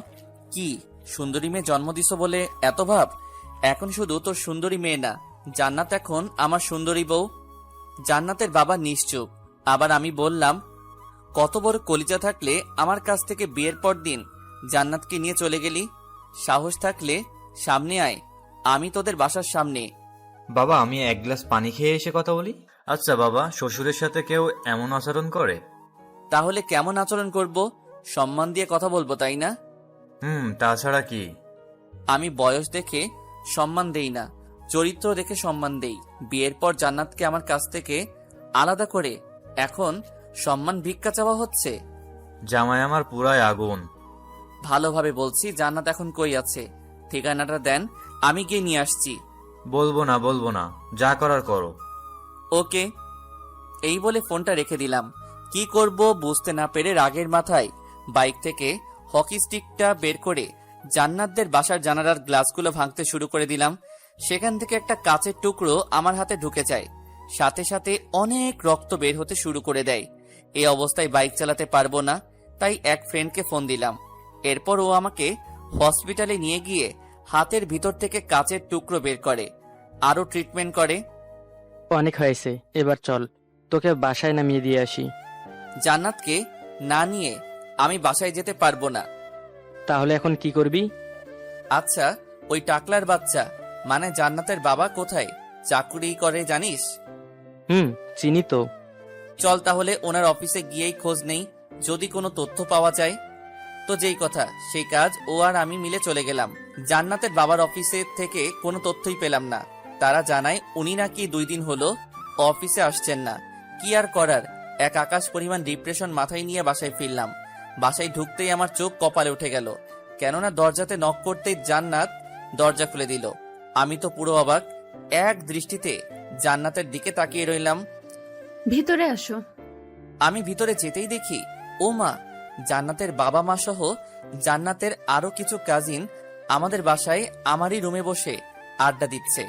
কি সুন্দরী মেয়ে জন্ম দিছ বলে এত ভাব? এখন শুধু তোর সুন্দরী মেয়ে না, জান্নাত এখন আমার সুন্দরী বউ। জান্নাতের বাবা নিশ্চুপ। আবার আমি বললাম, কত বড় কলিজা থাকলে আমার কাছ থেকে বিয়ের পর দিন জান্নাতকে নিয়ে চলে গেলি? সাহস থাকলে সামনে আয়, আমি তোদের বাসার সামনে। বাবা, আমি এক গ্লাস পানি খেয়ে এসে কথা বলি। আচ্ছা বাবা, শ্বশুরের সাথে কেউ এমন আচরণ করে? তাহলে কেমন আচরণ করব? সম্মান দিয়ে কথা বলবো, তাই না? তাছাড়া কি? আমি বয়স দেখে সম্মান দেই না, চরিত্র দেখে সম্মান দেই। বিয়ের পর জান্নাতকে আমার কাছ থেকে আলাদা করে এখন সম্মান ভিক্ষা চাওয়া হচ্ছে। জামাই আমার পুরাই আগুন। ভালোভাবে বলছি, জান্নাত এখন কই আছে? ঠিকানাটা দেন, আমি গিয়ে নিয়ে আসছি। বলবো না, যা করার করো। ওকে। এই বলে ফোনটা রেখে দিলাম। কি করব বুঝতে না পেরে রাগের মাথায় বাইক থেকে হকি স্টিকটা বের করে জান্নাতদের বাসার জানালার গ্লাসগুলো ভাঙতে শুরু করে দিলাম। সেখান থেকে একটা কাচের টুকরো আমার হাতে ঢুকে যায়, সাথে সাথে অনেক রক্ত বের হতে শুরু করে দেয়। এই অবস্থায় বাইক চালাতে পারবো না, তাই এক ফ্রেন্ডকে ফোন দিলাম। এরপর ও আমাকে হসপিটালে নিয়ে গিয়ে হাতের ভিতর থেকে কাচের টুকরো বের করে, আরো ট্রিটমেন্ট করে। অনেক হয়েছে, এবার চল, তোকে বাসায় নামিয়ে দিয়ে আসি। জান্নাতকে না নিয়ে আমি বাসায় যেতে পারবো না। তাহলে এখন কি করবি? আচ্ছা, ওই টাকলার বাচ্চা মানে জান্নাতের বাবা কোথায় চাকরি করে জানিস? চিনি তো। চল তাহলে ওনার অফিসে গিয়েই খোঁজ নেই, যদি কোনো তথ্য পাওয়া যায়। তো যেই কথা সেই কাজ, ও আর আমি মিলে চলে গেলাম। জান্নাতের বাবার অফিসে থেকে কোনো তথ্যই পেলাম না। তারা জানায় উনি নাকি 2 দিন হলো অফিসে আসছেন না। কি আর করার, এক আকাশ পরিমাণ ডিপ্রেশন মাথায় নিয়ে বাসায় ফিরলাম। বাসায় ঢুকতেই আমার চোখ কপালে উঠে গেল, কেননা দরজাতে নক করতেই জান্নাত দরজা খুলে দিল। আমি তো পুরো অবাক, এক দৃষ্টিতে জান্নাতের দিকে তাকিয়ে রইলাম। ভিতরে আসো। আমি ভিতরে যেতেই দেখি, ও মা, জান্নাতের বাবা মা সহ জান্নাতের আরো কিছু কাজিন আমাদের বাসায় আমারই রুমে বসে আড্ডা দিচ্ছে।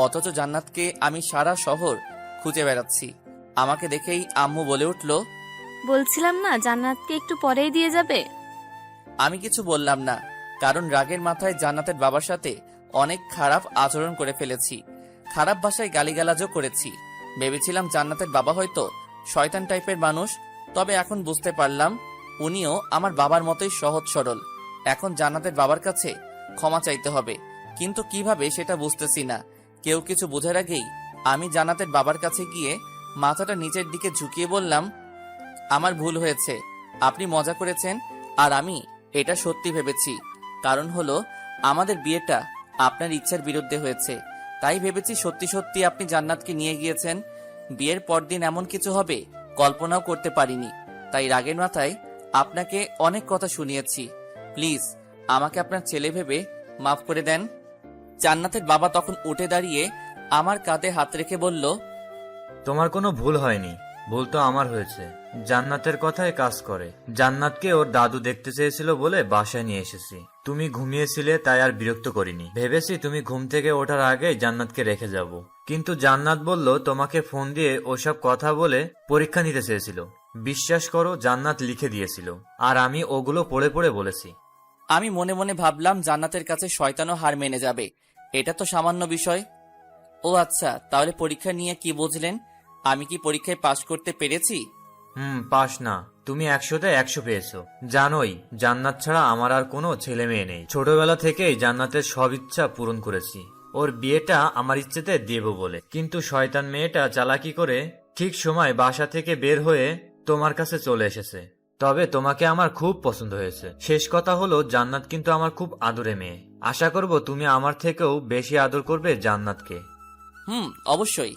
অথচ জান্নাতকে আমি সারা শহর খুঁজে বেড়াচ্ছি। আমাকে দেখেই আম্মু বলে উঠল, বলছিলাম না জান্নাতকে একটু পরেই দিয়ে যাবে। আমি কিছু বললাম না, কারণ রাগের মাথায় জান্নাতের বাবার সাথে অনেক খারাপ আচরণ করে ফেলেছি। খারাপ ভাষায় গালিগালাজও করেছি। ভেবেছিলাম জান্নাতের বাবা হয়তো শয়তান টাইপের মানুষ, তবে এখন বুঝতে পারলাম উনিও আমার বাবার মতোই সহজ সরল। এখন জান্নাতের বাবার কাছে ক্ষমা চাইতে হবে, কিন্তু কিভাবে সেটা বুঝতেছি না। কেউ কিছু বোঝার আগেই আমি জান্নাতের বাবার কাছে গিয়ে মাথাটা নিচের দিকে ঝুঁকিয়ে বললাম, আমার ভুল হয়েছে, আপনি মজা করেছেন আর আমি এটা সত্যি ভেবেছি। কারণ হলো আমাদের বিয়েটা আপনার ইচ্ছার বিরুদ্ধে হয়েছে, তাই ভেবেছি সত্যি সত্যি আপনি জান্নাতকে নিয়ে গিয়েছেন। বিয়ের পরদিন এমন কিছু হবে কল্পনাও করতে পারিনি, তাই রাগের মাথায় আপনাকে অনেক কথা শুনিয়েছি। প্লিজ আমাকে আপনার ছেলে ভেবে মাফ করে দেন। জান্নাতের বাবা তখন উঠে দাঁড়িয়ে আমার কাঁধে হাত রেখে বলল, তোমার কোনো ভুল হয়নি, ভুল তো আমার হয়েছে। জান্নাতের কথায় কাজ করে। জান্নাতকে ওর দাদু দেখতে চেয়েছিল বলে বাসায় নিয়ে এসেছি। তুমি ঘুমিয়েছিলে তাই আর বিরক্ত করিনি। ভেবেছি তুমি ঘুম থেকে ওঠার আগে জান্নাতকে রেখে যাব, কিন্তু জান্নাত বলল তোমাকে ফোন দিয়ে ওসব কথা বলে পরীক্ষা নিতে চেয়েছিল। বিশ্বাস করো, জান্নাত লিখে দিয়েছিল আর আমি ওগুলো পড়ে পড়ে বলেছি। আমি মনে মনে ভাবলাম জান্নাতের কাছে শয়তানও হার মেনে যাবে, এটা তো সামান্য বিষয়। ও আচ্ছা, তাহলে পরীক্ষা নিয়ে কি বুঝলেন? আমি কি পরীক্ষায় পাশ করতে পেরেছি? পাস না, তুমি 100-তে 100 পেয়েছো। জানোই জান্নাত ছাড়া আমার আর কোনো ছেলে মেয়ে নেই। ছোটবেলা থেকেই জান্নাতের সব ইচ্ছা পূরণ করেছি, ওর বিয়েটা আমার ইচ্ছেতে দেব বলে। কিন্তু শয়তান মেয়েটা চালাকি করে ঠিক সময় বাসা থেকে বের হয়ে তোমার কাছে চলে এসেছে। তবে তোমাকে আমার খুব পছন্দ হয়েছে। শেষ কথা হলো জান্নাত কিন্তু আমার খুব আদরে মেয়ে। আশা করব তুমি আমার থেকেও বেশি আদর করবে জান্নাতকে। অবশ্যই।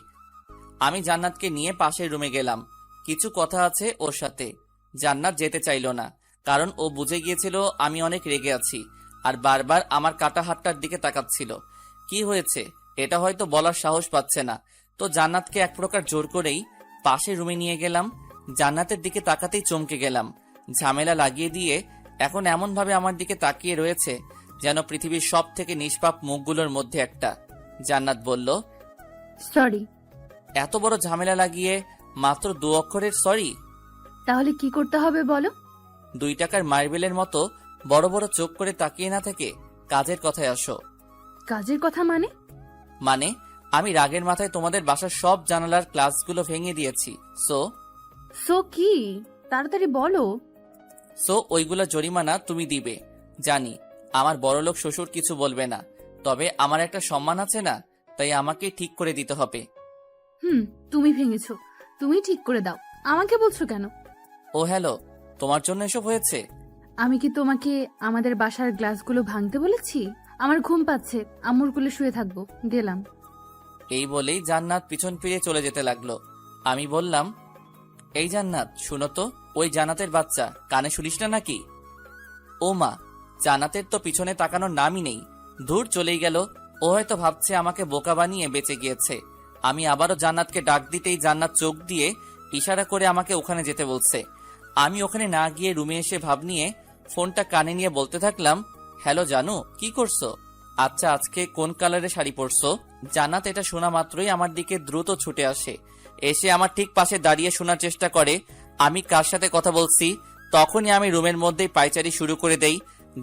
আমি জান্নাতকে নিয়ে পাশের রুমে গেলাম। কিছু কথা আছে ওর সাথে। জান্নাত যেতে চাইল না, কারণ ও বুঝে গিয়েছিল আমি অনেক রেগে আছি আর বারবার আমার কাটা হাতটার দিকে তাকাচ্ছিল। কি হয়েছে এটা হয়তো বলার সাহস পাচ্ছে না, তো জান্নাতকে এক প্রকার জোর করেই পাশের রুমে নিয়ে গেলাম। জান্নাতের দিকে তাকাতেই চমকে গেলাম। ঝামেলা লাগিয়ে দিয়ে এখন এমন ভাবে আমার দিকে তাকিয়ে রয়েছে যেন পৃথিবীর সব থেকে নিষ্পাপ মুখগুলোর মধ্যে একটা। জান্নাত বলল, সরি। এত বড় ঝামেলা লাগিয়ে মাত্র 2 অক্ষরের সরি? তাহলে কি করতে হবে বলো? 2 টাকার মার্বেলের মতো বড় বড় চোখ করে তাকিয়ে না থেকে কাজের কথায় আসো। কাজের কথা মানে? মানে আমি রাগের মাথায় তোমাদের বাসার সব জানালার গ্লাসগুলো ভেঙে দিয়েছি। সো কি? তাড়াতাড়ি বলো। ওইগুলো জরিমানা তুমি দিবে। জানি আমার বড়লোক শ্বশুর কিছু বলবে না, তবে আমার একটা সম্মান আছে না, তাই আমাকে ঠিক করে দিতে হবে। তুমি ভেঙেছো, তুমি ঠিক করে দাও, আমাকে বলছো কেন? ও হ্যালো, তোমার জন্য এসব হয়েছে? আমি কি তোমাকে আমাদের বাসার গ্লাসগুলো ভাঙতে বলেছি? আমার ঘুম পাচ্ছে, আম্মুর কোলে শুয়ে থাকবো, গেলাম। এই বলেই জান্নাত পিছন ফিরে চলে যেতে লাগলো। আমি বললাম, এই জান্নাত শুনো তো, ওই জান্নাতের বাচ্চা, কানে শুনিস না নাকি? ও মা, জান্নাতের তো পিছনে তাকানোর নামই নেই, দূর চলেই গেল। ও হয়তো ভাবছে আমাকে বোকা বানিয়ে বেঁচে গিয়েছে। আমি আবারও জান্নাতকে ডাক দিতেই জান্নাত চোখ দিয়ে ইশারা করে আমাকে ওখানে যেতে বলছে। আমি ওখানে না গিয়ে রুমে এসে ভাব নিয়ে ফোনটা কানে নিয়ে বলতে থাকলাম, হ্যালো জানু, কি করছো? আচ্ছা, আজকে কোন কালারের শাড়ি পরছো? জান্নাত এটা শোনা মাত্রই আমার দিকে দ্রুত ছুটে আসে, এসে আমার ঠিক পাশে দাঁড়িয়ে শোনার চেষ্টা করে আমি কার সাথে কথা বলছি। তখনই আমি রুমের মধ্যেই পায়চারি শুরু করে দেই।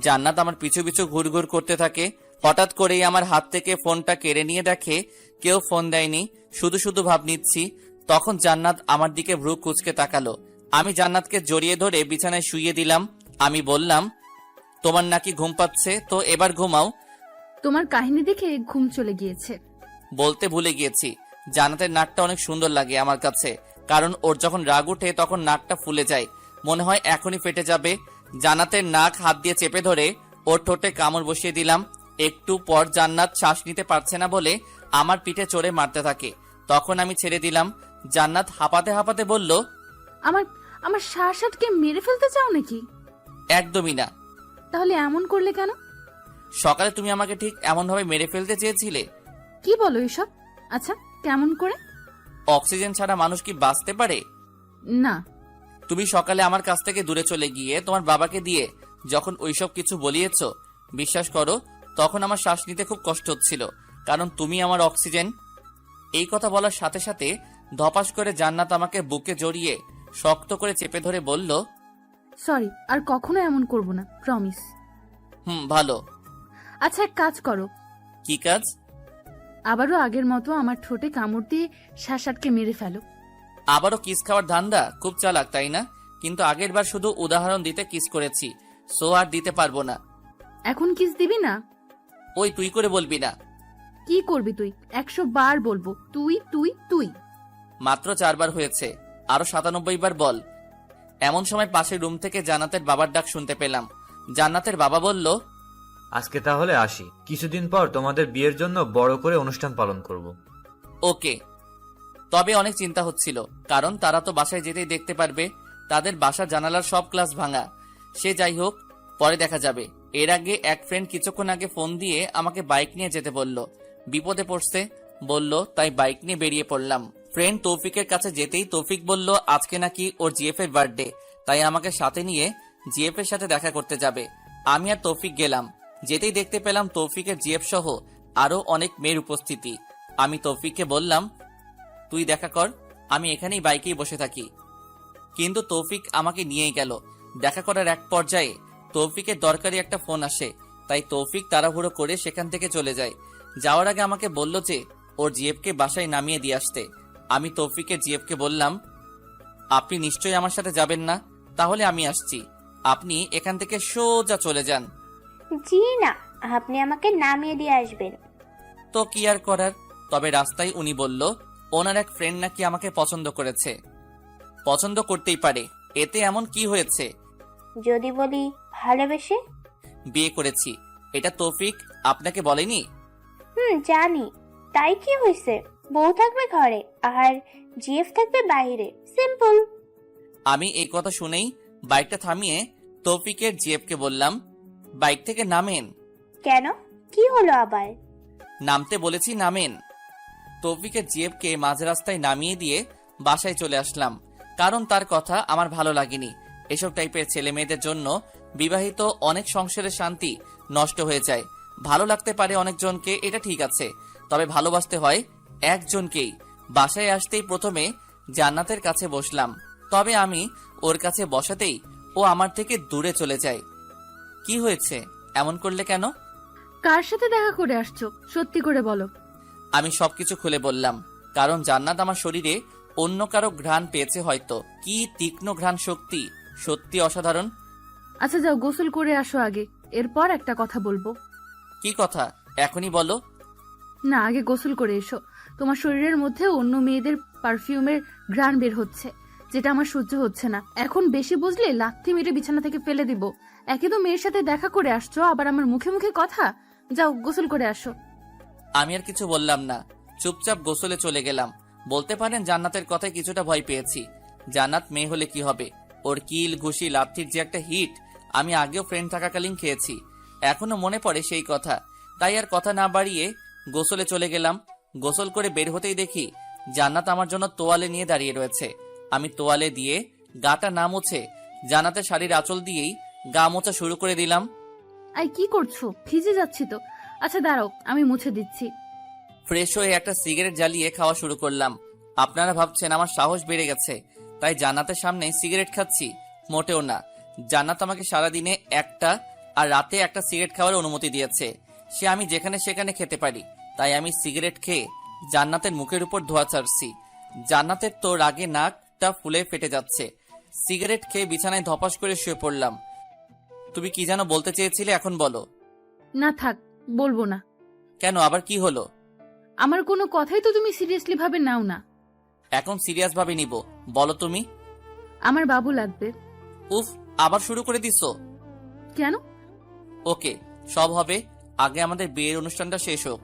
জান্নাত আমার পিছু পিছু ঘুরঘুর করতে থাকে। হঠাৎ করেই আমার হাত থেকে ফোনটা কেড়ে নিয়ে দেখে কেউ ফোন দেয়নি, শুধু শুধু ভাব নিচ্ছি। তখন জান্নাত আমার দিকে ভ্রু কুঁচকে তাকালো। আমি জান্নাতকে জড়িয়ে ধরে বিছানায় শুইয়ে দিলাম। আমি বললাম, তোমার নাকি ঘুম পাচ্ছে, তো এবার ঘুমাও। তোমার কাহিনী দেখে ঘুম চলে গিয়েছে। বলতে ভুলে গিয়েছি, জান্নাতের নাকটা অনেক সুন্দর লাগে আমার কাছে, কারণ ওর যখন রাগ ওঠে তখন নাকটা ফুলে যায়, মনে হয় এখনই ফেটে যাবে। জান্নাতের নাক হাত দিয়ে চেপে ধরে ওর ঠোঁটে কামড় বসিয়ে দিলাম। একটু পর জান্নাত শ্বাস নিতে পারছে না বলে আমার পিঠে চড়ে মারতে থাকে। তখন আমি ছেড়ে দিলাম। জান্নাত হাঁপাতে হাঁপাতে বলল, আমার আমার শ্বাস আটকে মেরে ফেলতে চাও নাকি? একদমই না। তাহলে এমন করলে কেন? সকালে তুমি আমাকে ঠিক এমনভাবে মেরে ফেলতে চেয়েছিলে। কি বলো এসব? আচ্ছা, কেমন করে? অক্সিজেন ছাড়া মানুষ কি বাঁচতে পারে? না। তুমি সকালে আমার কাছ থেকে দূরে চলে গিয়ে তোমার বাবাকে দিয়ে যখন ওইসব কিছু বলিয়েছ, বিশ্বাস করো তখন আমার শ্বাস নিতে খুব কষ্ট হচ্ছিল, কারণ তুমি আমার অক্সিজেন। এই কথা বলার সাথে সাথে ধপাস করে জান্নাত আমাকে বুকে জড়িয়ে শক্ত করে চেপে ধরে বলল, সরি, আর কখনো এমন করব না, প্রমিস। ভালো। আচ্ছা, এক কাজ করো। কি কাজ? আবারও আগের মতো আমার ঠোঁটে কামড় দিয়ে শ্বাস আটকে মেরে ফেলো। আবারও কিস খাওয়ার ধান্দা? খুব চালাক তাই না? কিন্তু আগের বার শুধু উদাহরণ দিতে কিস করেছি, সো আর দিতে পারবো না। এখন কিস দিবি না? ওই তুই করে বলবি না। কি করবি তুই? 100 বার বলবো তুই তুই তুই। মাত্র 4 বার হয়েছে, আরো 97 বার বল। এমন সময় পাশের রুম থেকে জান্নাতের বাবার ডাক শুনতে পেলাম। জান্নাতের বাবা বলল, আজকে তাহলে আসি, কিছুদিন পর তোমাদের বিয়ের জন্য বড় করে অনুষ্ঠান পালন করব। ওকে। তবে অনেক চিন্তা হচ্ছিল, কারণ তারা তো বাসায় যেতেই দেখতে পারবে তাদের বাসার জানালার সব গ্লাস ভাঙা। সে যাই হোক, পরে দেখা যাবে। এর আগে এক ফ্রেন্ড কিছুক্ষণ আগে ফোন দিয়ে আমাকে বাইক নিয়ে যেতে বলল, বিপদে পড়ছে বলল, তাই বাইক নিয়ে বেরিয়ে পড়লাম। ফ্রেন্ড তৌফিকের কাছে যেতেই তৌফিক বলল আজকে নাকি ওর জিএফ এর বার্থডে, তাই আমাকে সাথে নিয়ে জিএফ এর সাথে দেখা করতে যাবে। আমি আর তৌফিক গেলাম। যেতেই দেখতে পেলাম তৌফিকের জিএফ সহ আরো অনেক মেয়ের উপস্থিতি। আমি তৌফিককে বললাম, তুই দেখা কর, আমি এখানেই বাইকেই বসে থাকি। কিন্তু তৌফিক আমাকে নিয়েই গেল। দেখা করার এক পর্যায়ে তৌফিকের দরকারি একটা ফোন আসে, তাই তৌফিক তাড়াহুড়ো করে সেখান থেকে চলে যায়। যাওয়ার আগে আমাকে বলল যে ওর জিএফকে বাসায় নামিয়ে দিয়ে আসতে। আমি তৌফিকের জিএফকে বললাম, আপনি নিশ্চয়ই আমার সাথে যাবেন না? তাহলে আমি আসছি, আপনি এখান থেকে সোজা চলে যান। জি না, আপনি আমাকে নামিয়ে দিয়ে আসবেন। তো কি আর করার। তবে রাস্তায় উনি বলল ওনার এক ফ্রেন্ড নাকি আমাকে পছন্দ করেছে। পছন্দ করতেই পারে, এতে এমন কি হয়েছে? যদি বলি ভালোবেসে। বিয়ে করেছি, এটা তৌফিক আপনাকে বলেনি? জানি। তাই কি হয়েছে? বউ থাকবে ঘরে আর জিএফ থাকবে বাইরে, সিম্পল। আমি এই কথা শুনেই বাইকটা থামিয়ে তৌফিকের জিএফকে বললাম, বাইক থেকে নামেন। কেন, কি হলো আবার? নামতে বলেছি, নামেন। তৌফিকের জিএফকে মাঝ রাস্তায় নামিয়ে দিয়ে বাসায় চলে আসলাম, কারণ তার কথা আমার ভালো লাগেনি। এসব টাইপের ছেলে মেয়েদের জন্য বিবাহিত অনেক সংসারের শান্তি নষ্ট হয়ে যায়। ভালো লাগতে পারে অনেকজনকে, এটা ঠিক আছে, তবে ভালোবাসতে হয় একজনকেই। বাসায় আসতেই প্রথমে জান্নাতের কাছে বসলাম, তবে আমি ওর কাছে বসাতেই ও আমার থেকে দূরে চলে যায়। কি হয়েছে? এমন করলে কেন? কার সাথে দেখা করে আসছো, সত্যি করে বলো। আমি সবকিছু খুলে বললাম, কারণ জান্নাত আমার শরীরে অন্য কারো ঘ্রাণ পেয়েছে হয়তো। কি তীক্ষ্ণ ঘ্রাণ শক্তি, সত্যি অসাধারণ। আচ্ছা যাও, গোসল করে আসো আগে, এরপর একটা কথা বলবো। কি কথা? এখনই বলো। না, আগে গোসল করে এসো। তোমার শরীরের মধ্যে অন্য মেয়েদের পারফিউমের ঘ্রাণ বের হচ্ছে, যেটা আমার সহ্য হচ্ছে না। এখন বেশি বুঝলে লাথি মেরে বিছানা থেকে ফেলে দিব। একে তো মেয়ের সাথে দেখা করে আসছো, আবার আমার মুখে মুখে কথা। যাও, গোসল করে আসো। আমি আর কিছু বললাম না, চুপচাপ গোসলে চলে গেলাম। বলতে পারেন জান্নাতের কথায় কিছুটা ভয় পেয়েছি। জান্নাত মেয়ে হলে কি হবে, ওর কিল ঘুষি লাথির যে একটা হিট আমি আগেও ফ্রেন্ড থাকাকালীন খেয়েছি, এখনো মনে পড়ে সেই কথা। তাই আর কথা না বাড়িয়ে গোসলে চলে গেলাম। গোসল করে বের হতেই দেখি জান্নাত আমার জন্য তোয়ালে নিয়ে দাঁড়িয়ে রয়েছে। আমি তোয়ালে দিয়ে গাটা না মুছে জান্নাতের শাড়ির আঁচল দিয়েই গা মোছা শুরু করে দিলাম। আই কি করছো? ভিজে যাচ্ছি তো। আচ্ছা দাঁড়াও, আমি মুছে দিচ্ছি। ফ্রেশ হয়ে একটা সিগারেট জ্বালিয়ে খাওয়া শুরু করলাম। আপনারা ভাবছেন আমার সাহস বেড়ে গেছে তাই জান্নাতের সামনে সিগারেট খাচ্ছি, মোটেও না। জান্নাত আমাকে সারাদিনে একটা আর রাতে একটা সিগারেট খাওয়ার অনুমতি দিয়েছে। সে আমি যেখানে সেখানে খেতে পারি, তাই আমি সিগারেট খেয়ে জান্নাতের মুখের উপর ধোয়া ছাড়ছি। জান্নাতের তো রাগে নাকটা ফুলে ফেটে যাচ্ছে। সিগারেট খেয়ে বিছানায় ধপাস করে শুয়ে পড়লাম। তুমি কি যেন বলতে চেয়েছিলে, এখন বলো। না থাক, বলবো না। কেন, আবার কি হলো? আমার কোনো কথাই তো তুমি সিরিয়াসলি ভাবে নাও না। এখন সিরিয়াস ভাবে নিব, বলো তুমি। আমার বাবু লাগবে। উফ, আবার শুরু করে দিছো। কেন? ওকে, সব হবে, আগে আমাদের বিয়ের অনুষ্ঠানটা শেষ হোক।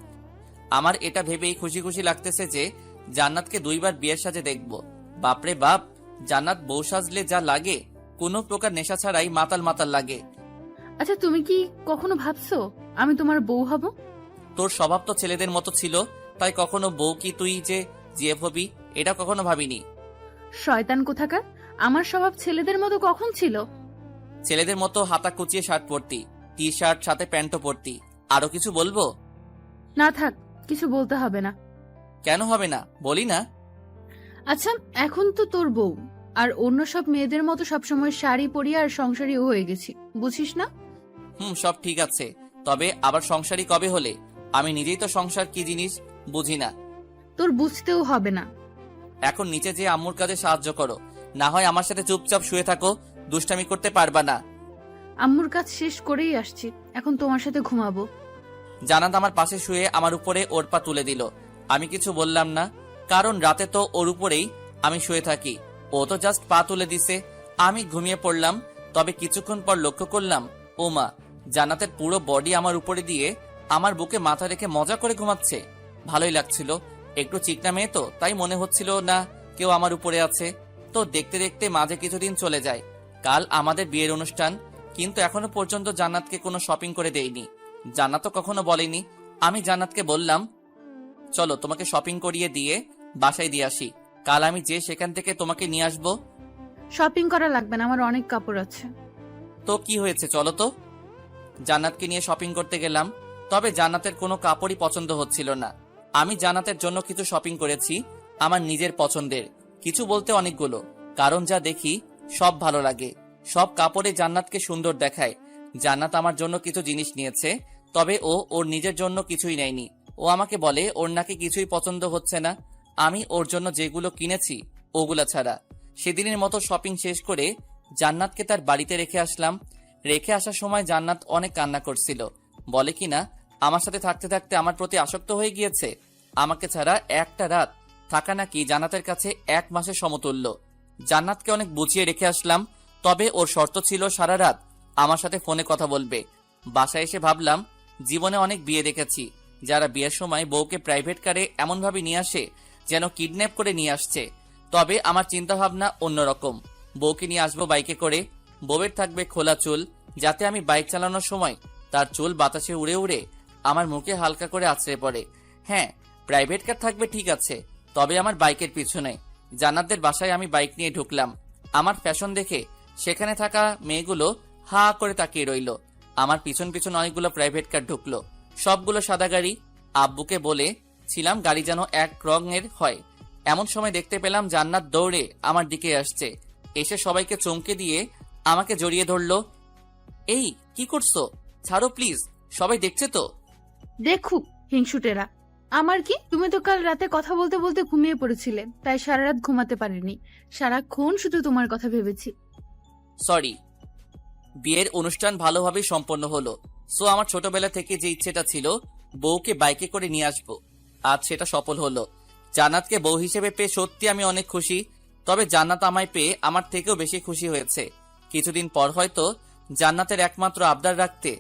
আমার এটা ভেবেই খুশি খুশি লাগতেছে যে জান্নাতকে 2 বার বিয়ের সাজে দেখব। বাপরে বাপ, জান্নাত বউ সাজলে যা লাগে, কোনো প্রকার নেশা ছাড়াই মাতাল মাতাল লাগে। আচ্ছা, তুমি কি কখনো ভাবছো আমি তোমার বউ হব? তোর স্বভাব তো ছেলেদের মতো ছিল, তাই কখনো বউ কি তুই যে জিএফ হবি এটা কখনো ভাবিনি। শয়তান কোথাকার, আমার স্বভাব ছেলেদের মতো কখন ছিল? ছেলেদের মতো হাতা কুচিয়ে শার্ট পরতি, টি শার্ট সাথে প্যান্টও পরতি। আরো কিছু বলবো? না থাক, কিছু বলতে হবে না। কেন হবে না, বলি না। আচ্ছা, এখন তো তোর বউ, আর অন্য সব মেয়েদের মতো সবসময় শাড়ি পরি আর সংসারীও হয়ে গেছি, বুঝিস না? সব ঠিক আছে, তবে আবার সংসারী কবে হলে? আমি নিজেই তো সংসার কি জিনিস বুঝি না। তোর বুঝতেও হবে না। এখন নিচে যে আম্মুর কাজে সাহায্য করো, না হয় আমার সাথে চুপচাপ শুয়ে থাকো, দুষ্টামি করতে পারবা না। আম্মুর কাজ শেষ করেই আসছি, এখন তোমার সাথে ঘুমাবো। জানাত আমার পাশে শুয়ে আমার উপরে ওর পা তুলে দিল। আমি কিছু বললাম না, কারণ রাতে তো ওর উপরেই আমি শুয়ে থাকি। ও তো জাস্ট পা তুলে দিছে, আমি ঘুমিয়ে পড়লাম। তবে কিছুক্ষণ পর লক্ষ্য করলাম, ও মা, জান্নাতের পুরো বডি আমার উপরে দিয়ে আমার বুকে মাথা রেখে মজা করে ঘুমাচ্ছে। ভালোই লাগছিল, একটু চিকনা মেয়ে তো, তাই মনে হচ্ছিল না কেউ আমার উপরে আছে। তো দেখতে দেখতে মাঝে কিছুদিন চলে যায়। কাল আমাদের বিয়ের অনুষ্ঠান, কিন্তু এখনো পর্যন্ত জান্নাতকে কোনো শপিং করে দেইনি। জান্নাত তো কখনো বলেনি। আমি জান্নাতকে বললাম, চলো তোমাকে শপিং করিয়ে দিয়ে বাসায় দিয়ে আসি, কাল আমি যে সেখান থেকে তোমাকে নিয়ে আসবো। শপিং করা লাগবে না, আমার অনেক কাপড় আছে। তো কি হয়েছে, চলো তো। জান্নাতকে নিয়ে শপিং করতে গেলাম, তবে জান্নাতের কোনো কাপড়ই পছন্দ হচ্ছিল না। আমি জান্নাতের জন্য কিছু শপিং করেছি, আমার নিজের পছন্দের, কিছু বলতে অনেকগুলো, কারণ যা দেখি সব ভালো লাগে। সব কাপড়ে জান্নাতকে সুন্দর দেখায়। জান্নাত আমার জন্য কিছু জিনিস নিয়েছে, তবে ও ওর নিজের জন্য কিছুই নেয়নি। ও আমাকে বলে ওর নাকি কিছুই পছন্দ হচ্ছে না। আমি ওর জন্য যেগুলো কিনেছি ওগুলা ছাড়া। সেদিনের মতো শপিং শেষ করে জান্নাতকে তার বাড়িতে রেখে আসলাম। রেখে আসার সময় জান্নাত অনেক কান্না করছিল। বলে কিনা আমার সাথে থাকতে থাকতে আমার প্রতি আসক্ত হয়ে গিয়েছে। আমাকে ছাড়া একটা রাত থাকা নাকি জান্নাতের কাছে 1 মাসের সমতুল্য। জান্নাতকে অনেক বুঝিয়ে রেখে আসলাম, তবে ওর শর্ত ছিল সারা রাত আমার সাথে ফোনে কথা বলবে। বাসায় এসে ভাবলাম, জীবনে অনেক বিয়ে দেখেছি যারা বিয়ের সময় বউকে প্রাইভেট কারে এমনভাবে নিয়ে আসে যেন কিডন্যাপ করে নিয়ে আসছে। তবে আমার চিন্তা ভাবনা অন্যরকম। বউকে নিয়ে আসবো বাইকে করে, বউয়ের থাকবে খোলা চুল, যাতে আমি বাইক চালানোর সময় তার চুল বাতাসে উড়ে উড়ে আমার মুখে হালকা করে আছড়ে পড়ে। হ্যাঁ, প্রাইভেট কার থাকবে ঠিক আছে, তবে আমার বাইকের পিছনে। জান্নাতদের বাসায় আমি বাইক নিয়ে ঢুকলাম। আমার ফ্যাশন দেখে সেখানে থাকা মেয়েগুলো হা করে তাকিয়ে রইল। আমার পিছন পিছন অনেকগুলো প্রাইভেট কার ঢুকলো, সবগুলো সাদা গাড়ি। আব্বুকে বলে ছিলাম গাড়ি যেন এক রঙের হয়। এমন সময় দেখতে পেলাম জান্নাত দৌড়ে আমার দিকে আসছে। এসে সবাইকে চমকে দিয়ে আমাকে জড়িয়ে ধরলো। এই কি করছো, ছাড়ো প্লিজ, সবাই দেখছে তো। দেখুক হিংসুটেরা। আমার কি, তুমি তো কাল রাতে কথা বলতে বলতে ঘুমিয়ে পড়েছিলে, তাই সারা রাত ঘুমাতে পারিনি। সারাক্ষণ শুধু তোমার কথা ভেবেছি। সরি। বিয়ের অনুষ্ঠান ভালোভাবেই সম্পন্ন হলো। সো আমার ছোটবেলা থেকে যে ইচ্ছেটা ছিল বউকে বাইকে করে নিয়ে আসবো, আজ সেটা সফল হলো। জান্নাতকে বউ হিসেবে পেয়ে সত্যি আমি অনেক খুশি। তবে জান্নাত আমায় পেয়ে আমার থেকেও বেশি খুশি হয়েছে। কিছুদিন পর হয়তো জান্নাতের একমাত্র আবদার রাখতে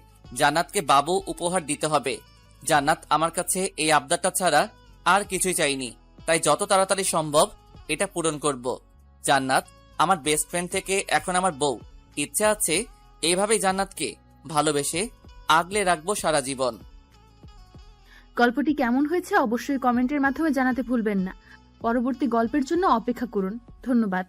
জান্নাতকে বাবু উপহার দিতে হবে। জান্নাত আমার কাছে এই আবদারটা ছাড়া আর কিছুই চাইনি, তাই যত তাড়াতাড়ি সম্ভব এটা পূরণ করব। জান্নাত আমার বেস্ট ফ্রেন্ড থেকে এখন আমার বউ। ইচ্ছা আছে এইভাবেই জান্নাতকে ভালোবেসে আগলে রাখবো সারা জীবন। গল্পটি কেমন হয়েছে অবশ্যই কমেন্টের মাধ্যমে জানাতে ভুলবেন না। পরবর্তী গল্পের জন্য অপেক্ষা করুন। ধন্যবাদ।